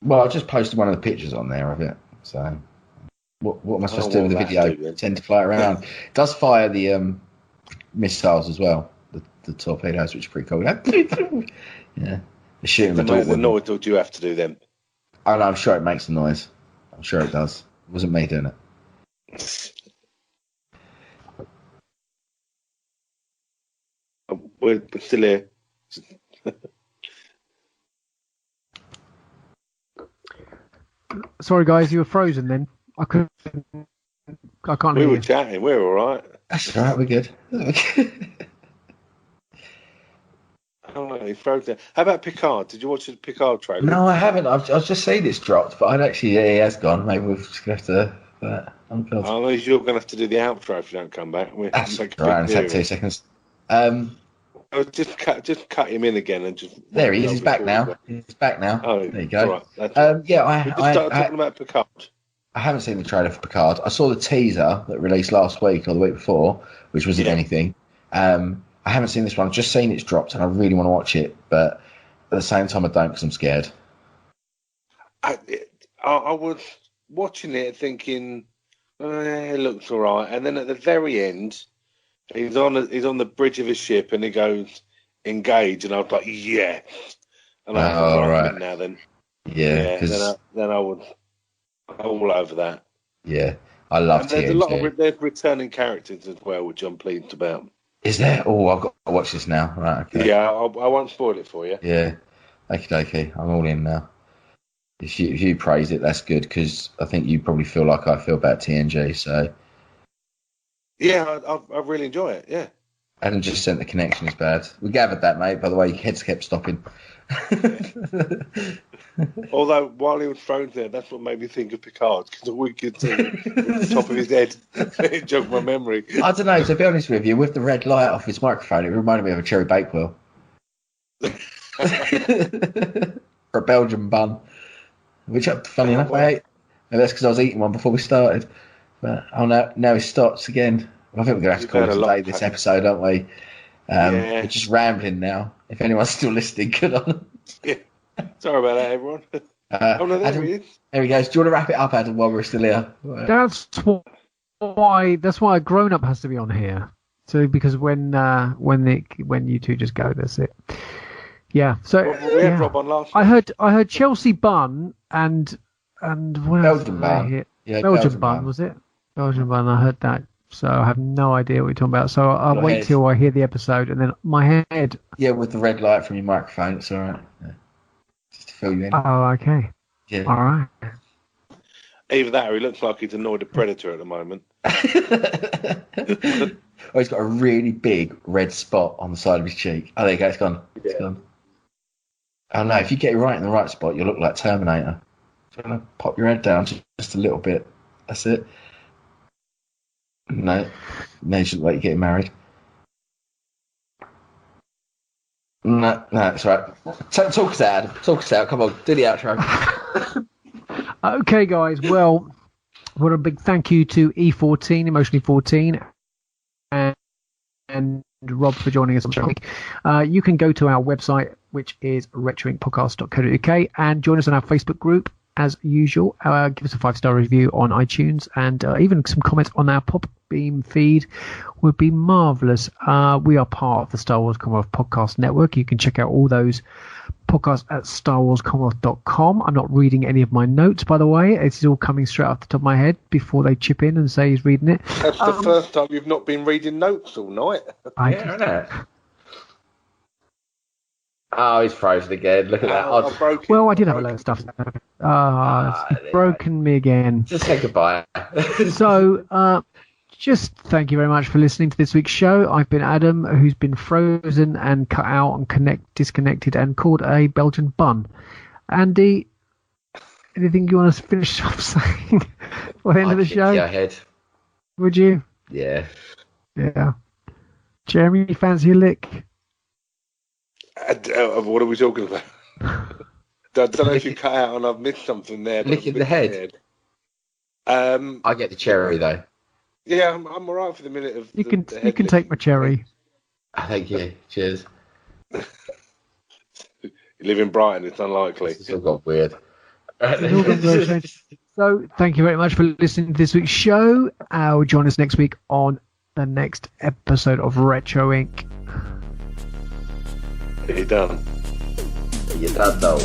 Speaker 4: Well, I just posted one of the pictures on there of it. So, what am I supposed to do with the video? Tend to fly around. It does fire the missiles as well, the torpedoes, which is pretty cool. Yeah, they shoot them.
Speaker 5: The noise do you have to do them?
Speaker 4: Oh, no, I'm sure it makes a noise. I'm sure it does. It wasn't me doing it.
Speaker 5: We're still here.
Speaker 3: Sorry, guys, you were frozen then. I can't hear
Speaker 5: We were
Speaker 3: you.
Speaker 5: chatting. We're all right.
Speaker 4: That's all right. We're good.
Speaker 5: Oh, no, he froze there. How about Picard? Did you watch the Picard trailer?
Speaker 4: No, I haven't. I've just seen it's dropped, but I'd actually, he has gone. Maybe we're just going to have to. But I'm good.
Speaker 5: Oh, you're going to have to do the outro if you don't come back.
Speaker 4: That's right. It's had 2 seconds.
Speaker 5: Just cut him in again and just.
Speaker 4: There he is. He's back now. He's back now.
Speaker 5: Oh,
Speaker 4: there you go.
Speaker 5: Right.
Speaker 4: Yeah,
Speaker 5: we just started talking about Picard.
Speaker 4: I haven't seen the trailer for Picard. I saw the teaser that released last week or the week before, which wasn't anything. I haven't seen this one. I've just seen it's dropped, and I really want to watch it, but at the same time, I don't because I'm scared.
Speaker 5: I was watching it thinking, it looks all right, and then at the very end, he's on the bridge of his ship, and he goes engage, and I was like, yeah, and I was right now then,
Speaker 4: yeah,
Speaker 5: then I was all over that.
Speaker 4: Yeah, I love.
Speaker 5: There's a lot of there's returning characters as well, which I'm pleased about.
Speaker 4: Is there? Oh, I've got to watch this now. Right, okay.
Speaker 5: Yeah, I won't spoil it for you.
Speaker 4: Yeah, okay. I'm all in now. If you praise it, that's good, because I think you probably feel like I feel about TNG. So
Speaker 5: yeah, I really enjoy it. Yeah.
Speaker 4: Adam just sent the connection is bad. We gathered that, mate. By the way, your heads kept stopping.
Speaker 5: Although while he was thrown there, that's what made me think of Picard, because all we could see was the top of his head. It jogged my memory.
Speaker 4: I don't know. To be honest with you, with the red light off his microphone, it reminded me of a cherry Bakewell or a Belgian bun, which, funny enough, I ate. And that's because I was eating one before we started. But now it stops again. I think we're going to have to call it today this episode, aren't we? We're just rambling now. If anyone's still listening, good on them.
Speaker 5: Yeah. Sorry about that, everyone. No, there he is.
Speaker 4: There he goes. Do you want to wrap it up, Adam, while we're still here?
Speaker 3: That's why a grown-up has to be on here. So because when you two just go, that's it. Yeah. So
Speaker 5: we had Rob on last.
Speaker 3: I heard Chelsea bun and what else
Speaker 4: Belgian bun.
Speaker 3: Yeah, Belgian bun was it? Belgian bun. I heard that. So I have no idea what you're talking about. So I'll wait till I hear the episode, and then my head.
Speaker 4: Yeah, with the red light from your microphone, it's all right. Yeah. Just to fill you in.
Speaker 3: Oh, okay.
Speaker 4: Yeah.
Speaker 3: All right.
Speaker 5: Either that, or he looks like he's annoyed a predator at the moment.
Speaker 4: Oh, he's got a really big red spot on the side of his cheek. Oh, there you go. It's gone.
Speaker 5: Yeah.
Speaker 4: It's gone. Oh no! If you get it right in the right spot, you'll look like Terminator. Just gonna pop your head down just a little bit. That's it. No, you shouldn't let you get married. No, it's all right. Talk us out, Adam. Talk us out. Come on, do the outro.
Speaker 3: Okay, guys. Well, what a big thank you to E14, Emotionally 14, and Rob for joining us on the week. You can go to our website, which is retroinkpodcast.co.uk, and join us on our Facebook group. As usual, give us a 5-star review on iTunes, and even some comments on our Podbeam feed would be marvellous. We are part of the Star Wars Commonwealth Podcast Network. You can check out all those podcasts at starwarscommonwealth.com. I'm not reading any of my notes, by the way. It's all coming straight off the top of my head before they chip in and say he's reading it.
Speaker 5: That's the first time you've not been reading notes all night.
Speaker 4: Isn't it? Oh, he's frozen again. Look at that.
Speaker 3: Well, I did have a load of stuff. It's broken me again.
Speaker 4: Just say goodbye.
Speaker 3: So, just thank you very much for listening to this week's show. I've been Adam, who's been frozen and cut out and disconnected and called a Belgian bun. Andy, anything you want to finish off saying for the end of the show?
Speaker 4: Yeah, head.
Speaker 3: Would you?
Speaker 4: Yeah.
Speaker 3: Yeah. Jeremy, fancy a lick?
Speaker 5: What are we talking about? I don't know if you cut out and I've missed something there. But
Speaker 4: Licking the head. I get the cherry though.
Speaker 5: Yeah, I'm all right for the minute of.
Speaker 3: You can take my cherry.
Speaker 4: Thank you. Cheers.
Speaker 5: You live in Brighton, it's unlikely.
Speaker 4: It's all got weird.
Speaker 3: So, thank you very much for listening to this week's show. Join us next week on the next episode of Retro Inc.
Speaker 5: You're done.
Speaker 4: You're done, though.